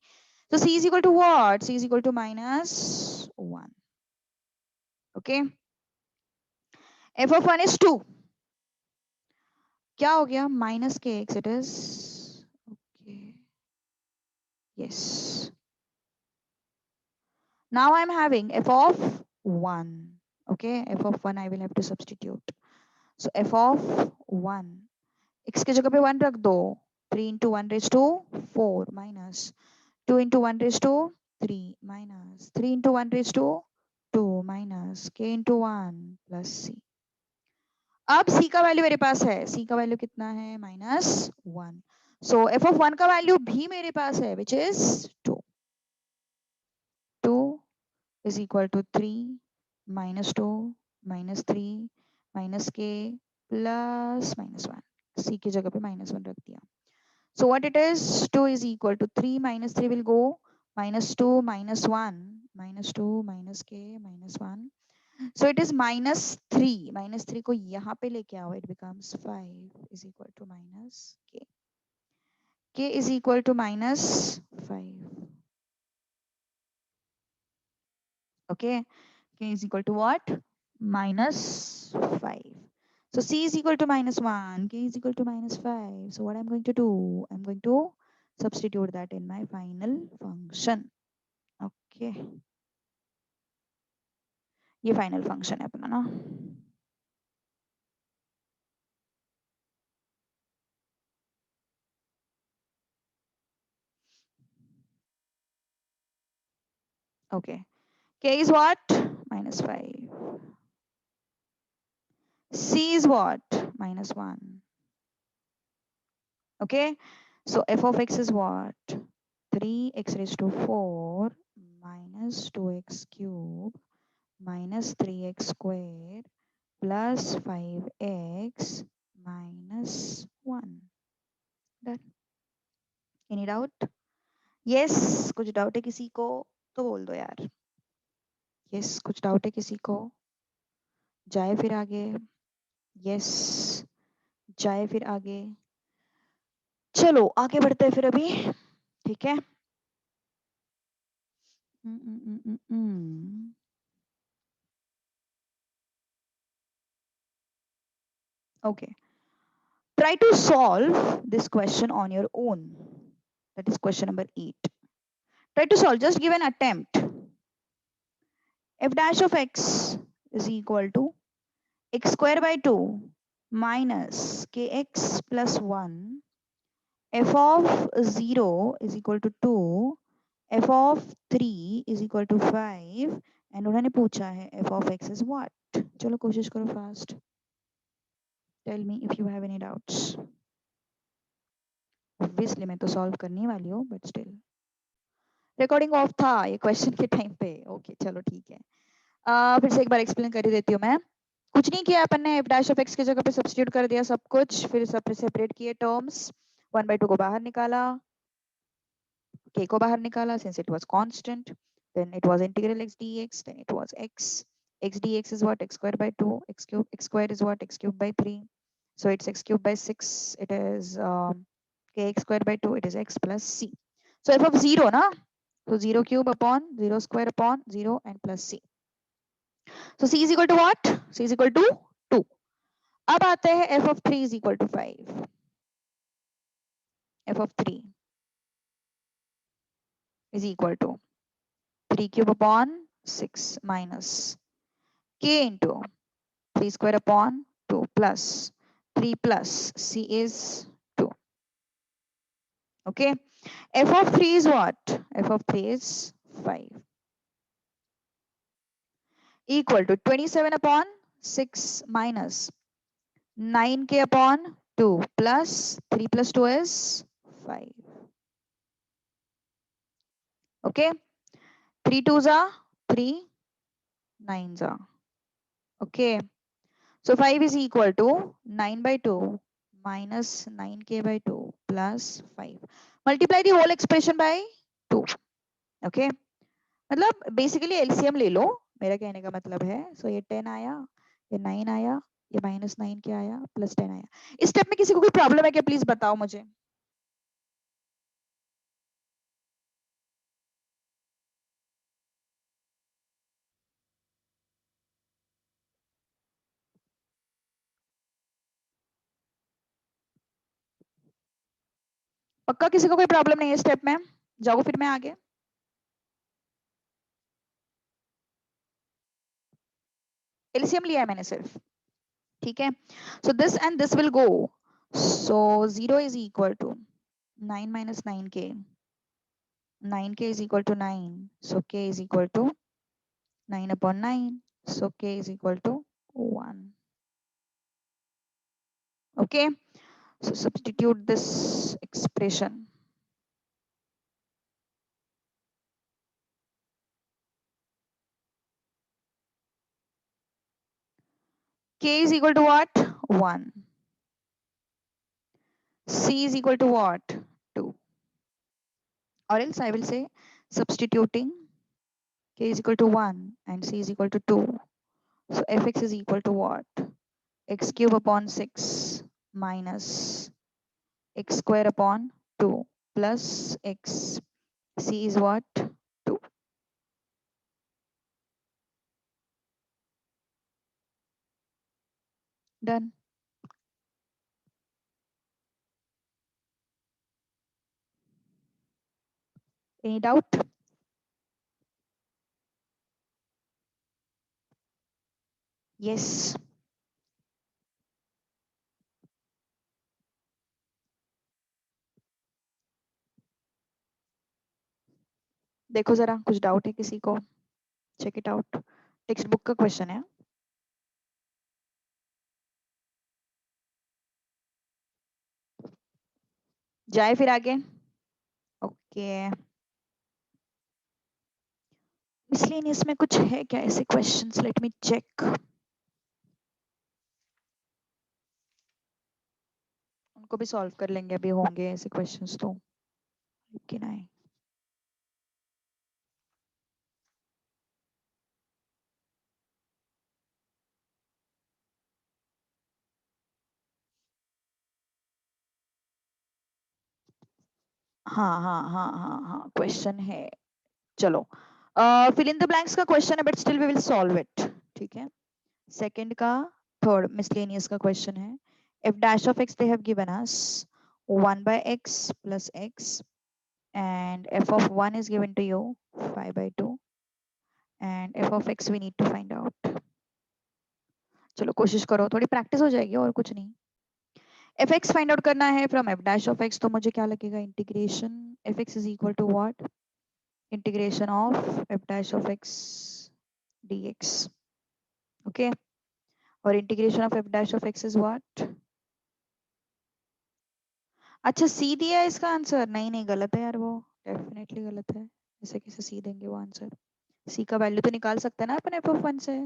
Speaker 2: So c is equal to what? C is equal to minus 1. Okay, f of 1 is 2. क्या हो गया? Minus kx it is. Okay, yes. Now I'm having f of 1. Okay, f of 1 I will have to substitute. So f of 1, x के जगह पे 1 रख दो. 3 into 1 raised to 4 minus 2 into 1 raised to 3 minus 3 into 1 raised to 2 minus k into 1 plus c. अब c का value मेरे पास है. c का वैल्यू कितना है? -1. So f of 1 का वैल्यू भी मेरे पास है, which is 2. 2 is equal to 3 minus 2 minus 3 minus k plus minus 1. c की जगह पे -1 रख दिया. So what it is? 2 is equal to 3 minus 3 will go minus 2 minus 1 minus 2 minus k minus 1. So it is minus 3. Minus 3 को यहाँ पे लेके आओ. It becomes 5 is equal to minus k. K is equal to minus 5. Okay. K is equal to what? Minus 5. So C is equal to -1. K is equal to -5. So what I'm going to do? I'm going to substitute that in my final function. Okay. ये final function है अपना ना. Okay. K is what? -5. C is what? -1. Okay. So f of x is what? 3x raised to 4 minus 2x cube minus 3x square plus 5x minus 1. Done. Any doubt? Yes, कुछ doubt है किसी को तो बोल दो यार. Yes, कुछ doubt है किसी को? जाए फिर आगे. Yes, जाए फिर आगे. चलो आगे बढ़ते हैं फिर अभी. ठीक है. Okay. Try to solve this question on your own. That is question number 8. Try to solve. Just give an attempt. F dash of x is equal to x square by 2 minus kx plus 1, f of 0 is equal to 2, f of 3 is equal to 5 and उन्होंने पूछा है f of x is what. चलो कोशिश करो fast. Tell me if you have any doubts. Obviously मैं तो solve करने वाली हूँ बट स्टिल रिकॉर्डिंग ऑफ था ये क्वेश्चन के टाइम पे. ओके चलो ठीक है. फिर से एक बार एक्सप्लेन कर ही देती हूँ मैं. कुछ नहीं किया अपन ने, f डैश ऑफ x की जगह पे सब्स्टिट्यूट कर दिया सब कुछ, फिर सब सेपरेट किए टर्म्स, 1/2 को बाहर निकाला, k को बाहर निकाला since it was constant, then it was integral x dx, then it was x dx is what, x square by 2, x square is what, x cube by 3, so it's x cube by 6, it is kx square by 2, it is x plus c. So f of 0 na, so 0 cube upon 0 square upon 0 and plus c. So c is equal to what? c is equal to 2. अब आते हैं f of 3 is equal to 5. f of 3 is equal to 3 cube upon 6 minus k into 3 square upon 2 plus 3 plus c is 2. Okay. f of 3 is what? f of 3 is 5. Equal to 27 upon 6 minus 9k upon 2 plus 3 plus 2 is 5. Okay. 3 2s are 3 9s are. Okay. So 5 is equal to 9 by 2 minus 9k by 2 plus 5. Multiply the whole expression by 2. Okay. मतलब basically LCM ले लो, मेरा कहने का मतलब है. सो ये 10 आया, ये 9 आया, ये -9 क्या आया, प्लस 10 आया. इस स्टेप में किसी को कोई प्रॉब्लम है क्या? प्लीज बताओ मुझे. पक्का किसी को कोई प्रॉब्लम नहीं है स्टेप में? जाओ फिर मैं आगे. एलसीएम लिया है मैंने सिर्फ, ठीक है. So this and this will go, so 0 is equal to 9 minus 9k. 9k is equal to 9, so k is equal to 9 upon 9, so k is equal to 1. Okay, so substitute this expression. K is equal to what? 1. C is equal to what? 2. Or else I will say substituting k is equal to 1 and c is equal to 2. So fx is equal to what? X cube upon 6 minus x square upon 2 plus x. C is what? 2. Done. Any doubt? Yes. देखो जरा कुछ doubt है किसी को? Check it out. Text book का question है. जाए फिर आगे. ओके. मिसलेनियस में कुछ है क्या ऐसे क्वेश्चंस? Let me check. उनको भी सॉल्व कर लेंगे, अभी होंगे ऐसे क्वेश्चंस तो. लेकिन आए हाँ हाँ हाँ हाँ हाँ क्वेश्चन है. चलो फिल इन द ब्लैंक्स का क्वेश्चन है but still we will solve it. ठीक है. सेकंड का थर्ड मिसलेनियस का क्वेश्चन है. f dash of x they have given us 1 by x plus x and f of 1 is given to you 5 by 2 and f of x we need to find out. चलो कोशिश करो, थोड़ी practice हो जाएगी और कुछ नहीं। एफ एक्स फाइंड आउट करना है from f dash of x, तो मुझे क्या लगेगा, integration f x is equal to what, integration of f dash of x dx, okay, और integration of f dash of x is what, अच्छा सी दिया है इसका आंसर, नहीं नहीं गलत है यार, वो डेफिनेटली गलत है, ऐसे कैसे सी देंगे वो आंसर, सी का वैल्यू तो निकाल सकते हैं ना अपन एफ ऑफ वन से,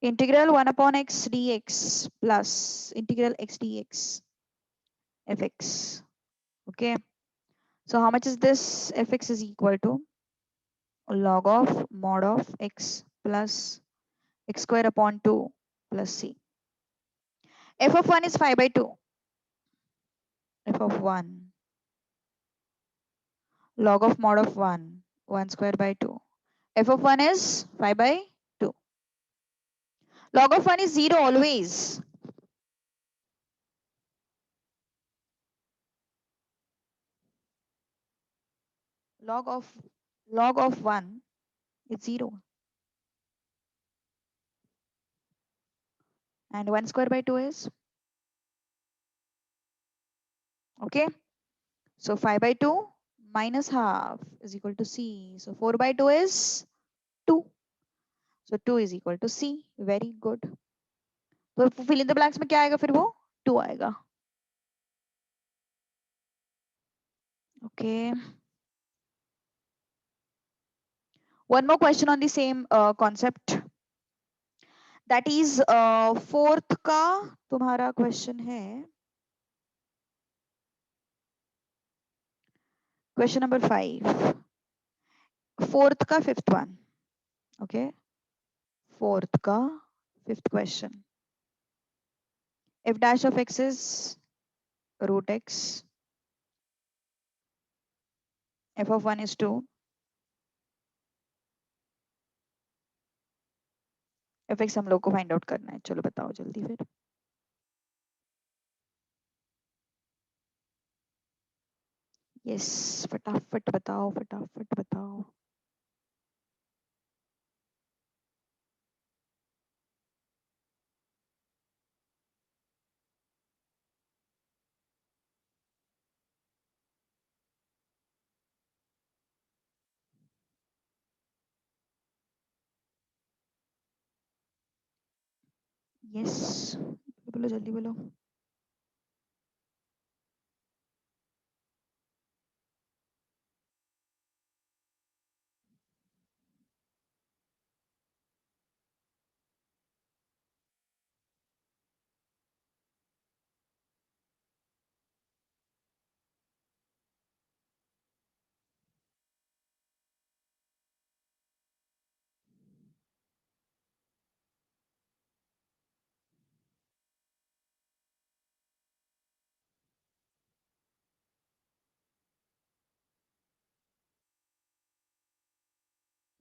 Speaker 2: integral 1 upon x dx plus integral x dx fx, okay, so how much is this, fx is equal to log of mod of x plus x square upon 2 plus c, f of 1 is 5 by 2, f of 1 log of mod of 1 1 square by 2, f of 1 is 5 by 2, log of 1 is 0 always, log of 1 is 0 and 1 square by 2 is, okay, so 5 by 2 minus half is equal to c, so 4 by 2 is 2, so 2 is equal to c, very good, तो fill in the blanks में क्या आएगा फिर, वो 2 आएगा, okay, one more question on the same concept, that is fourth का तुम्हारा question है, question number 5, fourth का fifth one, okay, fourth का fifth question, f dash of x is root x, f of 1 is 2, F x हम लोग को find out करना है, चलो बताओ जल्दी फिर, यस फटाफट बताओ, फटाफट बताओ, यस बोलो जल्दी बोलो,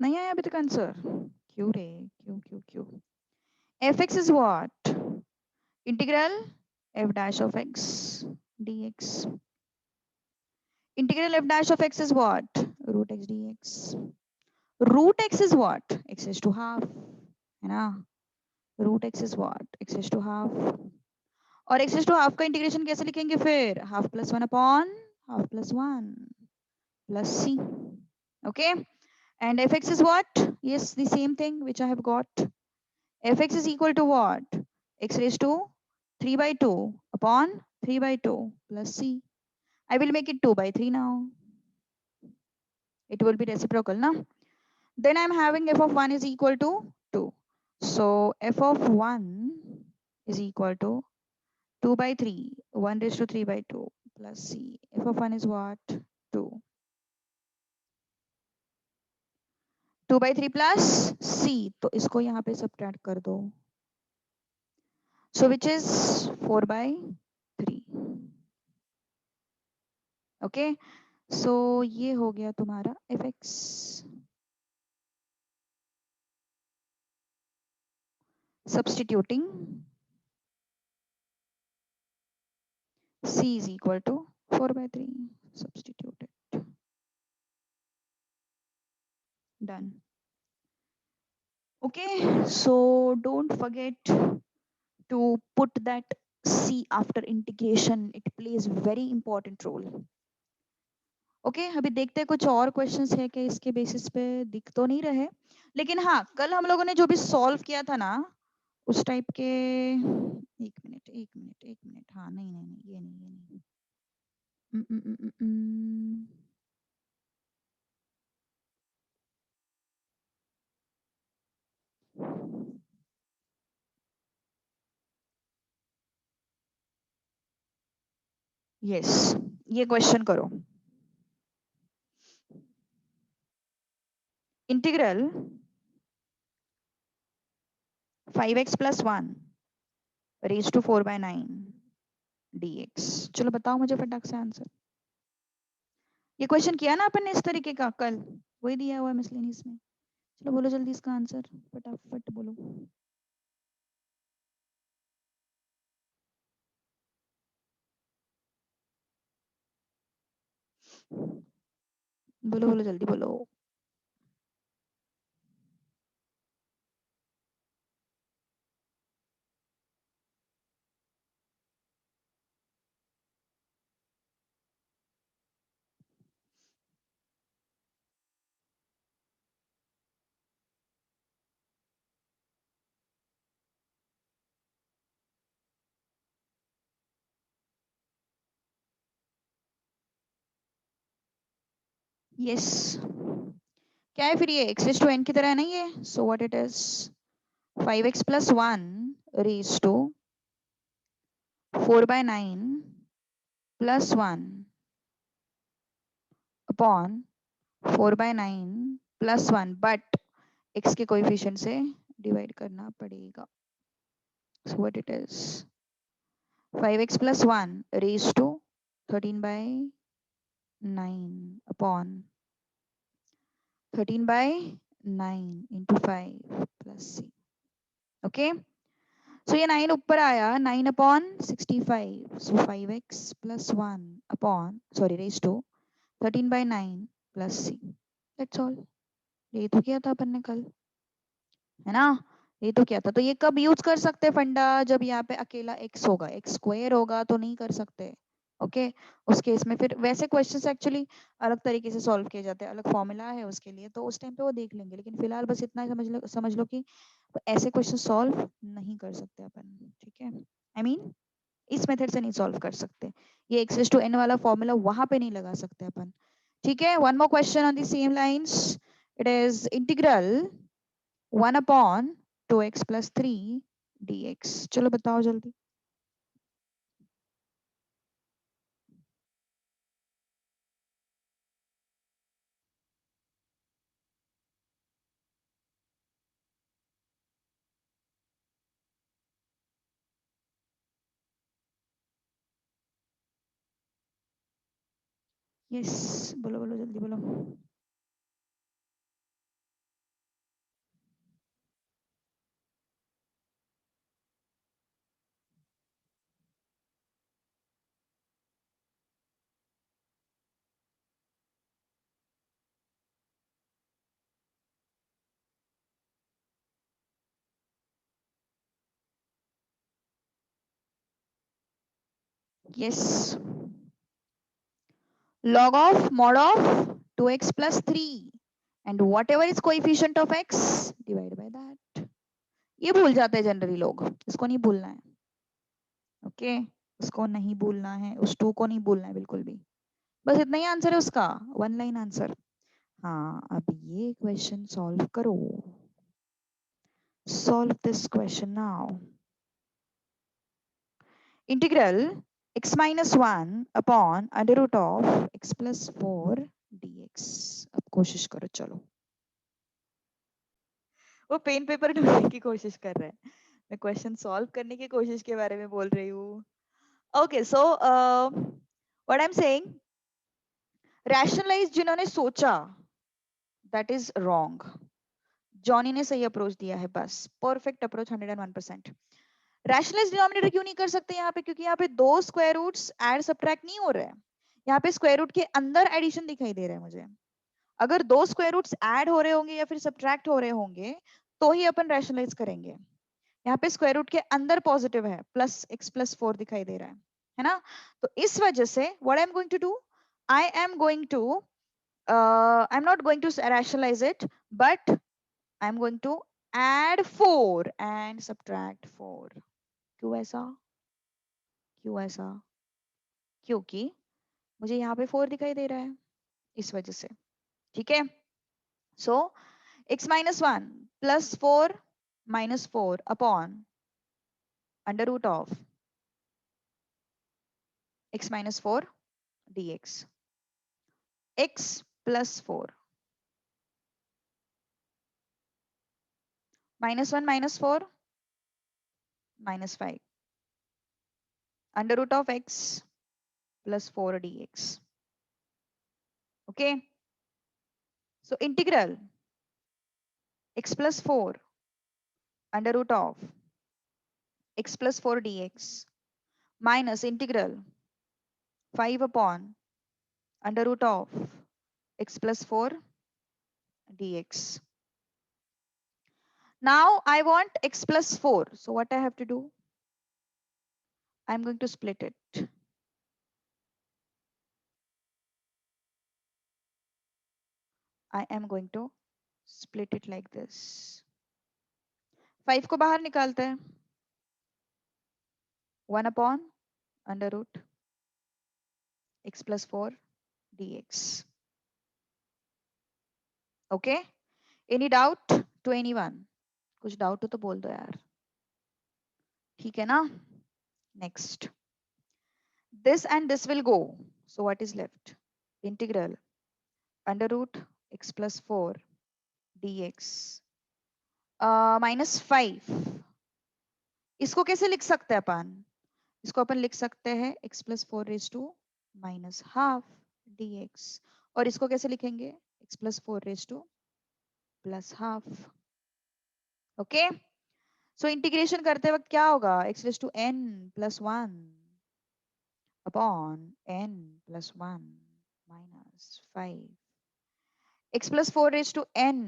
Speaker 2: नहीं आया अभी तक आंसर, क्यों रे, क्यों क्यों क्यों, F x is what, integral F dash of x dx, integral F dash of x is what, root X dx, root X is what, x is to half, है ना, root X is what, x is to half, और x is to half का integration कैसे लिखेंगे फिर, half plus one upon half plus one plus c, okay, and fx is what, yes the same thing which I have got, fx is equal to what, x raised to 3 by 2 upon 3 by 2 plus c, I will make it 2 by 3 now, it will be reciprocal now, then I'm having f of 1 is equal to 2, so f of 1 is equal to 2 by 3 1 raised to 3 by 2 plus c, f of 1 is what, 2, 2 by 3 plus c, तो इसको यहाँ पे subtract कर दो, so which is 4 by 3, okay, so ये हो गया तुम्हारा fx, substituting c is equal to 4 by 3, substitute it, done, Okay, so don't forget to put that C after integration. It plays very important role. Okay अभी देखते हैं कुछ और questions है कि इसके बेसिस पे दिख तो नहीं रहे, लेकिन हाँ कल हम लोगों ने जो भी सॉल्व किया था ना उस टाइप के, एक मिनट, हाँ नहीं नहीं नहीं ये नहीं, ये नहीं। उम, उम, उम, उम, उम। यस, ये क्वेश्चन करो। Integral 5x plus 1 raised to 4/9 dx। चलो बताओ मुझे फटाक से आंसर। ये क्वेश्चन किया ना अपन ने इस तरीके का कल, वही दिया हुआ है मिसलेनियस में। चलो बोलो जल्दी इसका आंसर, फटाफट बोलो। बोलो बोलो जल्दी बोलो। यस, क्या है फिर ये x रेज टू n की तरह है ना ये, so what it is 5x plus 1 raised to 4/9 plus 1 upon 4/9 plus 1, but x के कोएफिशिएंट से डिवाइड करना पड़ेगा। So what it is 5x plus 1 raised to 13/9 upon 13/9 into 5 plus c। Okay so ये 9 ऊपर आया, 9 upon 65, so 5x plus 1 upon raised to 13/9 plus c। That's all. ये तो किया था अपन ने कल, है ना, ये तो किया था। तो ये कब यूज कर सकते हैं फंडा, जब यहाँ पे अकेला x होगा, x स्क्वायर होगा तो नहीं कर सकते। ओके उस केस में फिर वैसे क्वेश्चंस एक्चुअली अलग तरीके से सॉल्व किए जाते हैं, अलग फॉर्मूला है उसके लिए, तो उस टाइम पे वो देख लेंगे, लेकिन फिलहाल बस इतना समझ लो कि ऐसे क्वेश्चन सॉल्व नहीं कर सकते अपन, ठीक है। आई मीन इस मेथड से नहीं सॉल्व कर सकते, ये x रेज़ टू n वाला फॉर्मूला वहां पे नहीं लगा सकते अपन, ठीक है। One more question on the same lines, it is integral 1 upon 2x plus 3 dx। चलो बताओ जल्दी। यस बोलो बोलो जल्दी बोलो। Yes, log of mod of 2x plus 3 and whatever is coefficient of x divide by that। ये भूल जाते हैं जनरली लोग, इसको नहीं भूलना है, ओके उसको नहीं भूलना है, उस 2 को नहीं भूलना है बिल्कुल भी। बस इतना ही आंसर है उसका, वन लाइन आंसर। हाँ अब ये क्वेश्चन सॉल्व करो, solve this question now. Integral x minus 1 upon under root of x plus 4 dx। अब कोशिश करो चलो, वो पेन पेपर ढूंढने की कोशिश कर रहे हैं, मैं क्वेश्चन सॉल्व करने की कोशिश के बारे में बोल रही हूँ। Okay so what I am saying, rationalise जिन्होंने सोचा दैट इज रॉन्ग, जॉनी ने सही अप्रोच दिया है, बस परफेक्ट अप्रोच 101%। रैशनलाइज डिनोमिनेटर क्यों नहीं कर सकते यहाँ पे, क्योंकि यहाँ पे दो स्क्वायर रूट्स ऐड सब्ट्रैक्ट नहीं हो रहे हैं, यहाँ पे स्क्वायर रूट के अंदर एडिशन दिखाई दे रहा है मुझे। अगर दो स्क्वायर रूट्स ऐड हो रहे होंगे या फिर सब्ट्रैक्ट हो रहे होंगे तो ही अपन रैशनलाइज करेंगे। यहाँ पे स्क्वायर रूट के अंदर पॉजिटिव है, प्लस एक्स प्लस 4 दिखाई दे रहा है ना। तो इस वजह से what I am going to do, I am going to I am not going to rationalise it, but I am going to add 4 and subtract 4। क्यों ऐसा, क्यों ऐसा? क्योंकि मुझे यहाँ पे 4 दिखाई दे रहा है, इस वजह से। ठीक है, सो x minus 1 plus 4 minus 4 upon under root of x minus 4 dx, x plus 4 minus 1 minus 4 minus 5 under root of x plus 4 dx। okay, so integral x plus 4 under root of x plus 4 dx minus integral 5 upon under root of x plus 4 dx। Now I want x plus 4. So what I have to do? I'm going to split it. I am going to split it like this. 5 को बाहर निकालते हैं, 1 upon under root x plus 4 dx। Okay? Any doubt to anyone? कुछ doubt हो तो बोल दो यार, ठीक है ना? Next, this and this will go, so what is left? Integral under root x plus 4 dx minus 5। इसको कैसे लिख सकते हैं अपन? इसको अपन लिख सकते हैं x plus 4 raised to minus half dx, और इसको कैसे लिखेंगे? x plus 4 raised to plus half। Okay, so integration करते वक्त क्या होगा? x raised to n plus 1 upon n plus 1 minus 5 x plus 4 raised to n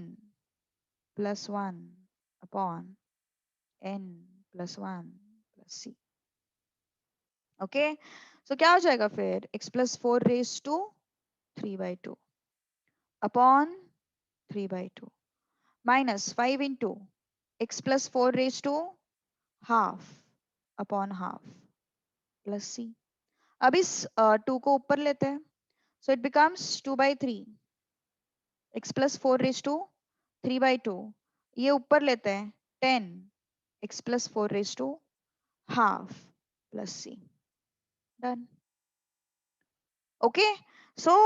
Speaker 2: plus 1 upon n plus 1 plus c। Okay, सो क्या हो जाएगा फिर? x plus 4 raised to 3/2 upon 3/2 minus 5 into x plus 4 raised to half upon half plus c। अब इस 2 को ऊपर लेते हैं, so it becomes 2/3 x plus 4 raised to 3/2, ये ऊपर लेते हैं 10 x plus 4 raised to half plus c। Done. Okay, so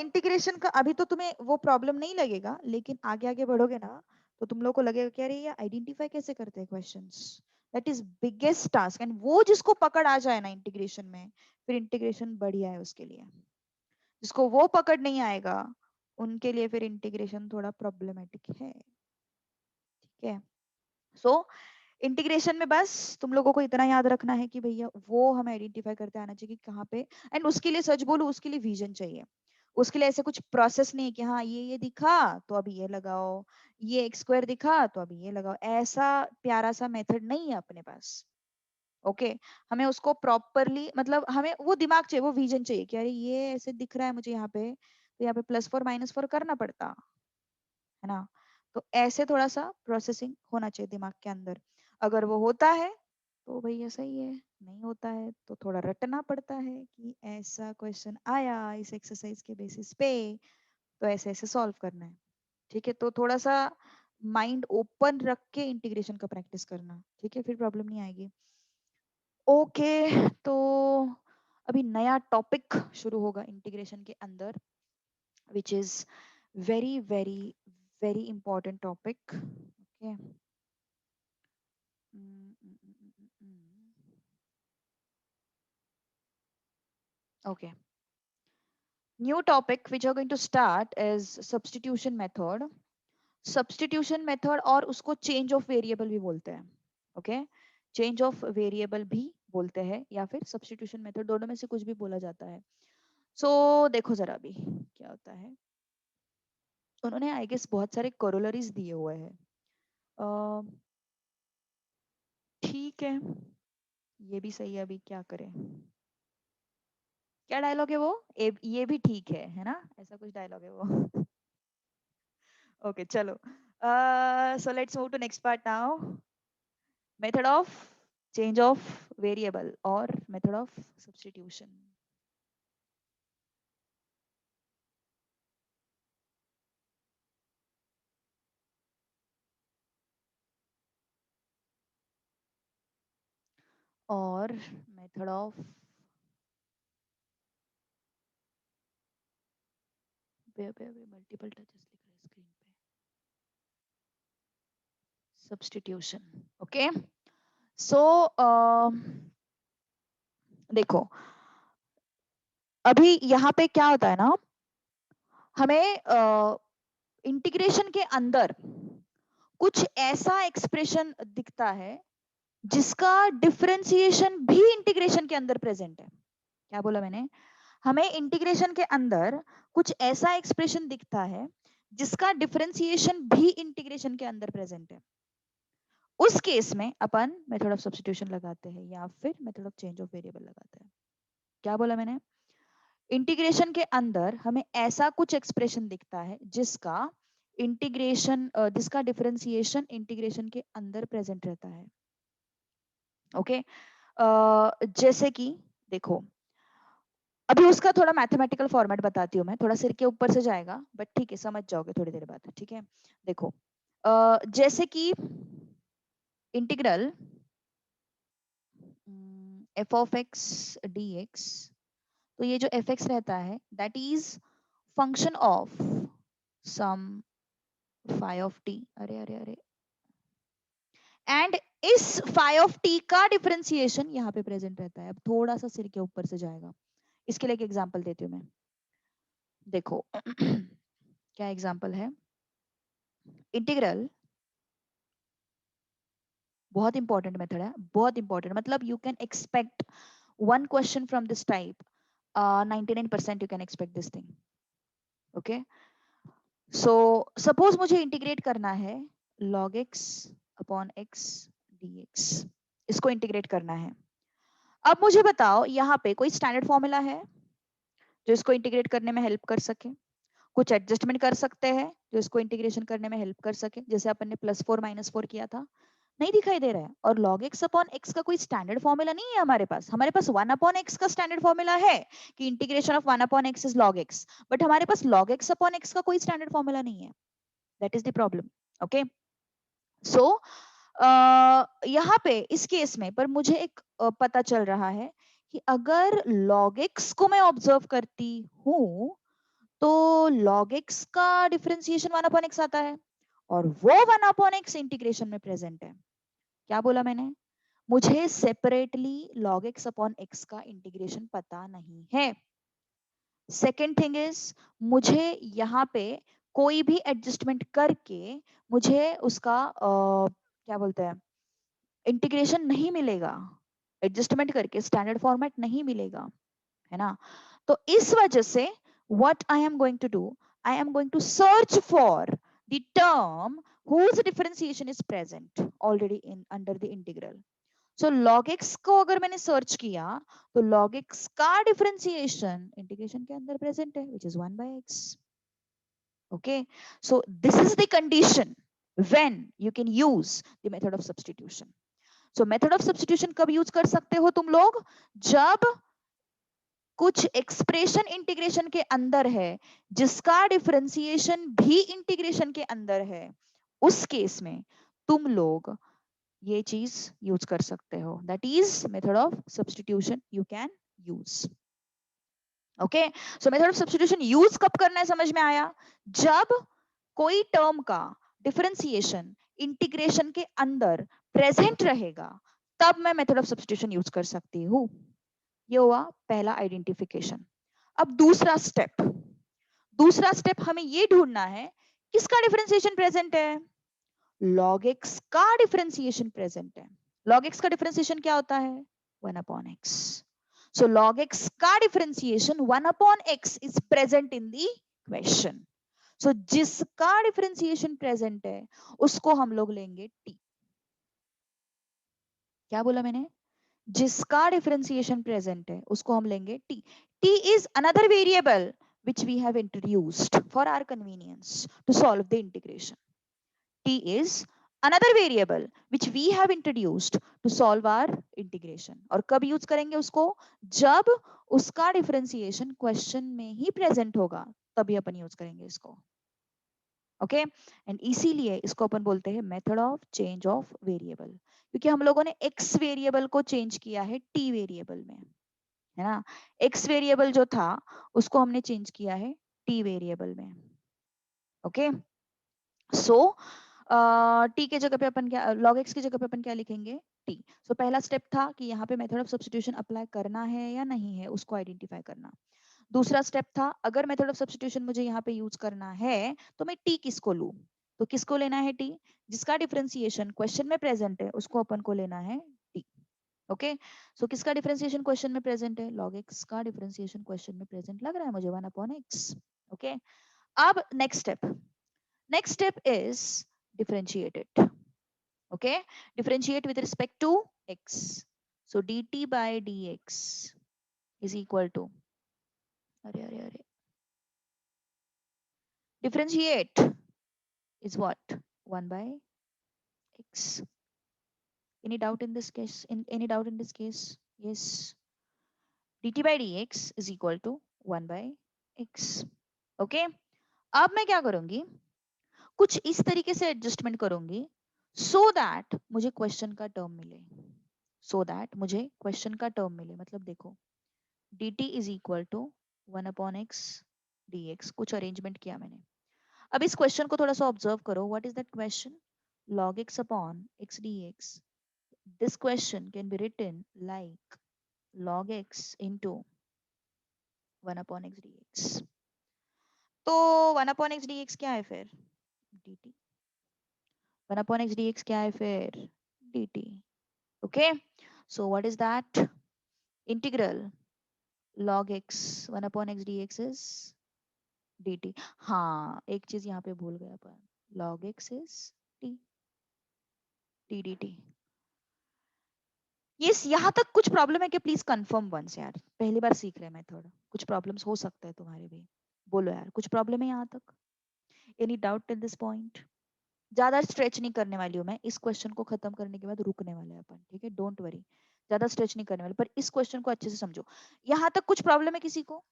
Speaker 2: integration का अभी तो तुम्हें वो प्रॉब्लम नहीं लगेगा, लेकिन आगे आगे बढ़ोगे ना तो तुम लोग को लगेगा कि अरे ये आइडेंटिफाई कैसे करते हैं questions. That is biggest task, and वो जिसको पकड़ आ जाए ना इंटीग्रेशन में, फिर इंटीग्रेशन बढ़िया है उसके लिए। जिसको वो पकड़ नहीं आएगा उनके लिए फिर इंटीग्रेशन थोड़ा प्रॉब्लमेटिक है। ठीक है, सो इंटीग्रेशन में बस तुम लोगों को इतना याद रखना है कि भैया वो हमें आइडेंटिफाई करते आना चाहिए कि कहाँ पे, एंड उसके लिए सच बोलूं उसके लिए विजन चाहिए। उसके लिए ऐसे कुछ प्रोसेस नहीं है कि हाँ ये दिखा तो अभी ये लगाओ, ये x स्क्वायर दिखा तो अभी ये लगाओ, ऐसा प्यारा सा मेथड नहीं है अपने पास। ओके, हमें उसको प्रॉपरली, मतलब हमें वो दिमाग चाहिए, वो विजन चाहिए कि अरे ये ऐसे दिख रहा है मुझे यहाँ पे, तो यहाँ पे +4 -4 करना पड़ता है ना। तो ऐसे थोड़ा सा प्रोसेसिंग होना चाहिए दिमाग के अंदर। अगर वो होता है तो भैया सही है, नहीं होता है तो थोड़ा रटना पड़ता है कि ऐसा क्वेश्चन आया इस एक्सरसाइज के बेसिस पे, तो ऐसे ऐसे सॉल्व करना है। ठीक है, तो थोड़ा सा माइंड ओपन रख के इंटीग्रेशन का प्रैक्टिस करना, ठीक है, फिर प्रॉब्लम नहीं आएगी। ओके, तो अभी नया टॉपिक शुरू होगा इंटीग्रेशन के अंदर, which is very very very important topic। Okay. Okay, new topic which are going to start is substitution method। substitution method और उसको change of variable भी बोलते हैं। okay, change of variable भी बोलते हैं या फिर substitution method, दोनों में से कुछ भी बोला जाता है। so देखो जरा अभी क्या होता है, उन्होंने आई गेस बहुत सारे corollaries दिए हुए हैं। ठीक है, ये भी सही है, अभी क्या करें। क्या डायलॉग है वो? ये भी ठीक है ना, ऐसा कुछ डायलॉग है वो। ओके चलो, so let's move to next part now. Method of change of variable और मेथड ऑफ सब्स्टिट्यूशन। और मेथड ऑफ मल्टीपल टचेस लिख रहे हैं स्क्रीन पे, सब्स्टिट्यूशन। ओके सो देखो, अभी यहाँ पे क्या होता है ना, हमें इंटीग्रेशन के अंदर कुछ ऐसा एक्सप्रेशन दिखता है जिसका डिफरेंशिएशन भी इंटीग्रेशन के अंदर प्रेजेंट है। क्या बोला मैंने? हमें इंटीग्रेशन के अंदर कुछ ऐसा एक्सप्रेशन दिखता है जिसका डिफरेंशिएशन भी इंटीग्रेशन के अंदर प्रेजेंट है। उस केस में अपन मेथड ऑफ सब्स्टिट्यूशन लगाते हैं या फिर method of change of variable लगाते हैं। क्या बोला मैंने? इंटीग्रेशन के अंदर हमें ऐसा कुछ एक्सप्रेशन दिखता है जिसका इंटीग्रेशन जिसका डिफरेंशिएशन इंटीग्रेशन के अंदर प्रेजेंट रहता है। ओके जैसे कि देखो, अभी उसका थोड़ा मैथमेटिकल फॉर्मेट बताती हूँ मैं, थोड़ा सिर के ऊपर से जाएगा बट ठीक है, समझ जाओगे थोड़ी देर बाद। ठीक है देखो, जैसे कि integral F of X D X, तो ये जो एफ एक्स रहता है that is function of some phi of T, अरे अरे अरे, एंड इस फाई ऑफ टी का डिफरेंशिएशन यहाँ पे प्रेजेंट रहता है। अब थोड़ा सा सिर के ऊपर से जाएगा, इसके लिए एक एग्जांपल देती हूँ मैं। देखो क्या एग्जांपल है, इंटीग्रल, बहुत इंपॉर्टेंट मेथड है, बहुत इंपॉर्टेंट, मतलब you can expect one question from this type, 99% you can expect this thing. Okay, so suppose मुझे इंटीग्रेट करना है log x upon x dx, इसको इंटीग्रेट करना है। अब मुझे बताओ यहाँ पे कोई स्टैंडर्ड फॉर्मूला है जो इसको इंटीग्रेट करने में हेल्प कर सके? कुछ एडजस्टमेंट कर सकते हैं जो इसको इंटीग्रेशन करने में हेल्प कर सके, जैसे अपन ने +4 -4 किया था? नहीं दिखाई दे रहा है। और log x अपॉन x का कोई स्टैंडर्ड फॉर्मूला नहीं है हमारे पास। हमारे पास 1 अपॉन x का स्टैंडर्ड फॉर्मूला है कि integration of 1 upon x is log x, but हमारे पास log x अपॉन x का कोई स्टैंडर्ड फॉर्मूला नहीं है। That is the problem. Okay so यहाँ पे इस केस में पर मुझे एक पता चल रहा है कि अगर log x को मैं ऑब्जर्व करती हूँ तो log x का डिफरेंशिएशन 1 अपॉन x आता है और वो 1 अपॉन x इंटीग्रेशन में प्रेजेंट है। क्या बोला मैंने? मुझे separately log x upon x का इंटीग्रेशन पता नहीं है। सेकेंड थिंग इज, मुझे यहाँ पे कोई भी एडजस्टमेंट करके मुझे उसका क्या बोलते हैं, इंटीग्रेशन नहीं मिलेगा। एडजस्टमेंट करके स्टैंडर्ड फॉर्मेट नहीं मिलेगा, है ना? तो इस वजह से what I am going to do, I am going to search for the term whose differentiation is present already in under the integral. So log x को अगर मैंने सर्च किया तो log x का डिफरेंशिएशन इंटीग्रेशन के अंदर present है, which is 1 by x. Okay, so this is the condition when you can use the method of substitution. So method of substitution कब यूज कर सकते हो तुम लोग? जब कुछ एक्सप्रेशन इंटीग्रेशन के अंदर है जिसका डिफरेंशिएशन भी इंटीग्रेशन के अंदर है, उस केस में तुम लोग ये चीज यूज कर सकते हो। That is method of substitution you can use. Okay so method of substitution use कब करना है समझ में आया? जब कोई टर्म का डिफरेंशिएशन इंटीग्रेशन के अंदर प्रेजेंट रहेगा तब मैं मेथड ऑफ सब्स्टिट्यूशन यूज कर सकती हूँ। ये हुआ पहला आइडेंटिफिकेशन। अब दूसरा स्टेप हमें ये ढूंढना है किसका डिफरेंशिएशन प्रेजेंट है? log x का डिफरेंशिएशन प्रेजेंट है। log x का डिफरेंशिएशन क्या होता है? 1 upon x. So log x का differentiation 1 upon x is present in the question. सो जिसका डिफरेंशिएशन प्रेजेंट है उसको हम लोग लेंगे टी। क्या बोला मैंने? जिसका डिफरेंशिएशन प्रेजेंट है उसको हम लेंगे T. T is another variable which we have introduced for our convenience to solve the integration. T is another variable which we have introduced to solve our integration. और कब यूज करेंगे उसको? जब उसका डिफरेंशिएशन क्वेश्चन में ही present होगा तभी अपन use करेंगे इसको। ओके एंड इसीलिए इसको अपन बोलते हैं method of change of variable, क्योंकि हम लोगों ने एक्स वेरिएबल को चेंज किया है टी वेरिएबल में, है ना। एक्स वेरिएबल जो था उसको हमने चेंज किया है टी वेरिएबल में। ओके सो टी के जगह पे अपन क्या, लॉग एक्स की जगह पे अपन क्या लिखेंगे? टी। सो पहला स्टेप था कि यहाँ पे मेथड ऑफ सब्स्टिट्यूशन अप्लाई करना है या नहीं है उसको आइडेंटिफाई करना। दूसरा स्टेप था अगर मेथड ऑफ सब्स्टिट्यूशन मुझे यहाँ पे यूज करना है तो मैं टी किसको लूं? तो किसको लेना है टी? जिसका डिफरेंशिएशन क्वेश्चन में प्रेजेंट है उसको अपन को लेना है टी। ओके सो किसका डिफरेंशिएशन क्वेश्चन में प्रेजेंट है? लॉग एक्स का डिफरेंशिएशन क्वेश्चन में प्रेजेंट लग रहा है मुझे 1/x। ओके अब next step is differentiate it. Okay, differentiate with respect to x. So dt by dx is equal to, अरे differentiate is what? 1/x. Any doubt in this case? Any doubt in this case? Yes. dt by dx is equal to 1/x. Okay. अब मैं क्या करूंगी? कुछ इस तरीके से adjustment करूंगी सो दैट मुझे क्वेश्चन का टर्म मिले। मतलब देखो dt is equal to 1/x dx, कुछ अरेंजमेंट किया मैंने। अब इस क्वेश्चन को थोड़ा सा ऑब्जर्व करो। What is that question? log x upon x dx। This question can be written like log x into 1/x dx। तो 1/x dx क्या है फिर? dt। 1/x dx क्या है फिर? dt। Okay so what is that? Integral log x 1/x dx is dt। हाँ एक चीज यहाँ पे भूल गया अपन, log x is t dt। Yes यहाँ तक कुछ प्रॉब्लम है कि प्लीज कंफर्म वंस यार, पहली बार सीख रहे हैं मेथड, कुछ प्रॉब्लम्स हो सकता है तुम्हारे भी। बोलो यार कुछ प्रॉब्लम है यहाँ तक? Any doubt till this point? ज्यादा स्ट्रेच नहीं करने वाली हूँ मैं, इस क्वेश्चन को खत्म करने के बाद रुकने वाले हैं अपन, ठीक है? डोंट वरी, ज्यादा स्ट्रेच नहीं करने वाले, पर इस क्वेश्चन को अच्छे से समझो। यहाँ तक कुछ प्रॉब्लम है किसी को?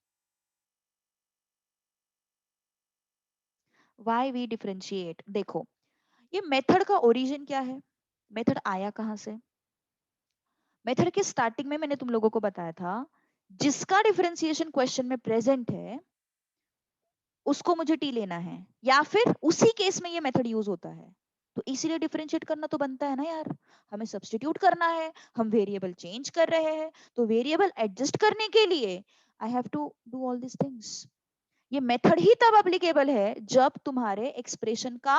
Speaker 2: वाई वी डिफरेंशिएट, देखो ये मेथड का ओरिजिन क्या है, मेथड आया कहाँ से? मेथड के स्टार्टिंग में मैंने तुम लोगों को बताया था जिसका डिफरेंशिएशन क्वेश्चन में प्रेजेंट है उसको मुझे टी लेना है, या फिर उसी केस में ये मेथड यूज होता है। तो इसीलिए डिफरेंशिएट करना तो बनता है ना यार, हमें सब्स्टिट्यूट करना है, हम वेरिएबल चेंज कर रहे हैं, तो वेरिएबल एडजस्ट करने के लिए I have to do all this things. ये मेथड ही तब एप्लीकेबल है जब तुम्हारे एक्सप्रेशन का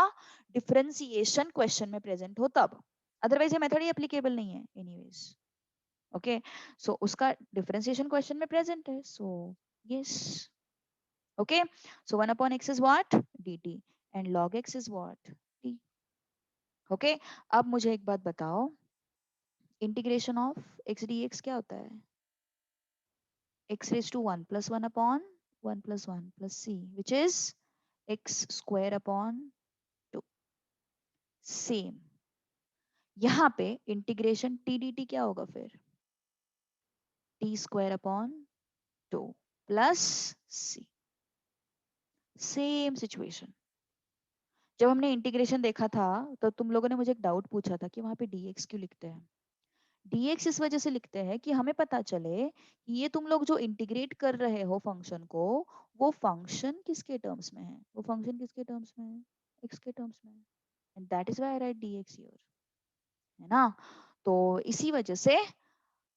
Speaker 2: डिफरेंशिएशन क्वेश्चन में प्रेजेंट हो तब, अदरवाइज ये मेथड ही एप्लीकेबल नहीं है एनीवेज। ओके सो उसका डिफरेंशिएशन क्वेश्चन में प्रेजेंट है, so yes. Okay so 1/x is what? dt and log x is what? t। Okay अब मुझे एक बात बताओ, इंटीग्रेशन ऑफ x dx क्या होता है? x raised to 1 plus 1 upon 1 plus 1 plus c which is x square upon 2। Same यहाँ पे इंटीग्रेशन t dt क्या होगा फिर? t square upon 2 plus c। Same situation. जब हमने इंटीग्रेशन देखा था तो तुम लोगों ने मुझे एक डाउट पूछा था कि वहां पे dx क्यों लिखते हैं? dx इस वजह से लिखते हैं कि हमें पता चले कि ये तुम लोग जो इंटीग्रेट कर रहे हो फंक्शन को, वो फंक्शन किसके टर्म्स में है? वो फंक्शन किसके टर्म्स में है? x के टर्म्स में है, and that is why I right dx here, है ना। तो इसी वजह से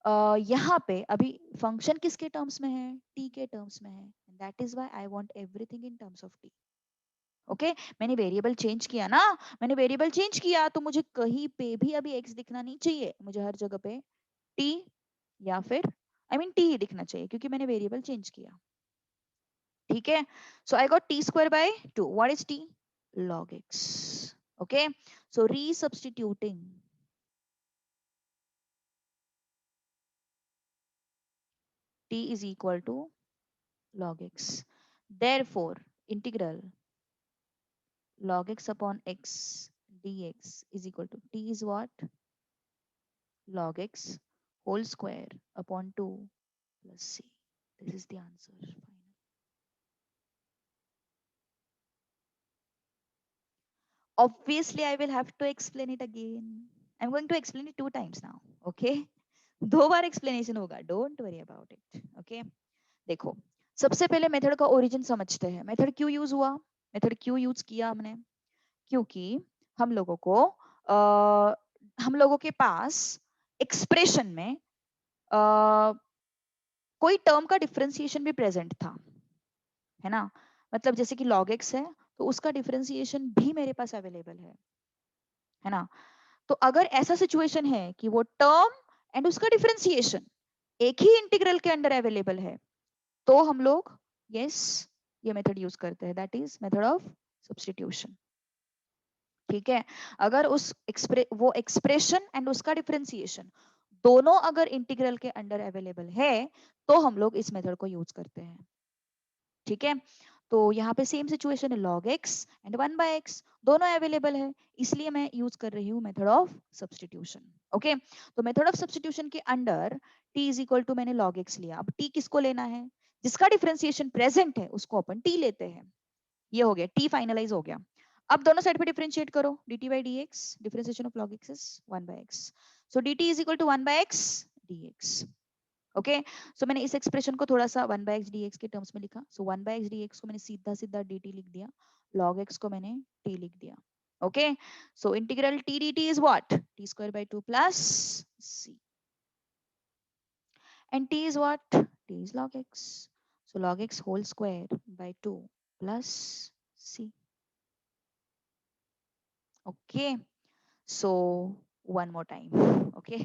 Speaker 2: यहाँ पे अभी फंक्शन किसके टर्म्स में है? t के टर्म्स में है, and that is why I want everything in terms of t। Okay मैंने वेरिएबल चेंज किया ना, मैंने वेरिएबल चेंज किया तो मुझे कहीं पे भी अभी x दिखना नहीं चाहिए, मुझे हर जगह पे t या फिर t ही दिखना चाहिए क्योंकि मैंने वेरिएबल चेंज किया। ठीक है, so I got t square by 2. What is t? Log x. Okay, so resubstituting t is equal to log x. Therefore, integral log x upon x dx is equal to t is what? Log x whole square upon 2 plus c. This is the answer. Obviously, I will have to explain it again. I'm going to explain it 2 times now. Okay? 2 bar explanation होगा. Don't worry about it. Okay? देखो, सबसे पहले method का origin समझते हैं. Method क्यों use हुआ? Method क्यों यूज किया हमने? क्योंकि हम लोगों को हम लोगों के पास एक्सप्रेशन में कोई टर्म का डिफरेंशिएशन भी प्रेजेंट था, है ना? मतलब जैसे कि log x है तो उसका डिफरेंशिएशन भी मेरे पास अवेलेबल है ना? तो अगर ऐसा सिचुएशन है कि वो टर्म एंड उसका डिफरेंशिएशन एक ही इंटीग्रल के अंदर अवेलेबल है, तो हम लोग यस ये मेथड यूज करते हैं, that is method of substitution. ठीक है, अगर वो एक्सप्रेशन एंड उसका डिफरेंशिएशन दोनों अगर इंटीग्रल के अंदर अवेलेबल है तो हम लोग इस मेथड को यूज करते हैं. ठीक है, तो यहाँ पे सेम सिचुएशन है, log x एंड 1/x दोनों अवेलेबल है, इसलिए मैं यूज कर रही हूँ मेथड ऑफ सब्स्टिट्यूशन. ओके, तो मेथड ऑफ सब्स्टिट्यूशन के under t is equal to मैंने log x लिया. अब t किसको लेना है? जिसका डिफरेंशिएशन प्रेजेंट है उसको अपन t लेते हैं. ये हो गया, t फाइनलाइज हो गया. अब दोनों साइड पे डिफरेंशिएट करो, dt by dx, differentiation of log x is 1/x. So dt is equal to 1/x dx. Okay, so मैंने इस एक्सप्रेशन को थोड़ा सा 1/x dx के टर्म्स में लिखा. सो 1/x dx को मैंने सीधा सीधा dt लिख दिया, log x को मैंने t लिख दिया. Okay, so integral t dt is what? t square by 2 plus c. And t is what? T is log x. So log x whole square by 2 plus c. Okay, so one more time. Okay,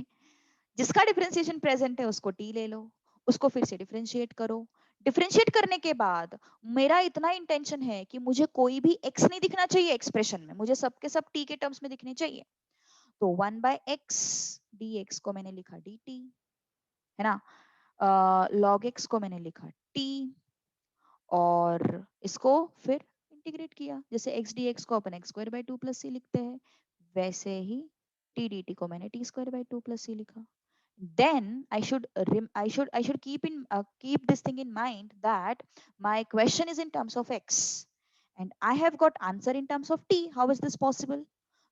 Speaker 2: जिसका differentiation present है उसको t ले लो, उसको फिर से differentiate करो. Differentiate करने के बाद मेरा इतना इंटेंशन है कि मुझे कोई भी x नहीं दिखना चाहिए एक्सप्रेशन में, मुझे सबके सब t के टर्म्स में दिखने चाहिए. तो 1/x dx को मैंने लिखा dt, है ना? log x को मैंने लिखा t और इसको फिर इंटीग्रेट किया. जैसे x dx को अपन x square by 2 plus c लिखते हैं, वैसे ही t dt को मैंने t square by 2 plus c लिखा. Then I should keep this thing in mind that my question is in terms of x and I have got answer in terms of t. How is this possible?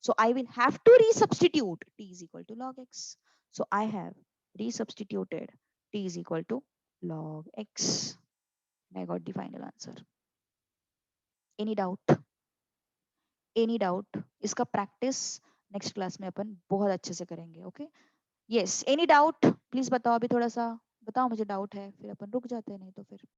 Speaker 2: So I will have to resubstitute t is equal to log x. So I have resubstituted t is equal to log x. I got the final answer. Any doubt? Any doubt? इसका practice next class में अपन बहुत अच्छे से करेंगे. Okay? Yes. Any doubt? Please बताओ, अभी थोड़ा सा बताओ, मुझे डाउट है, फिर अपन रुक जाते हैं, नहीं तो फिर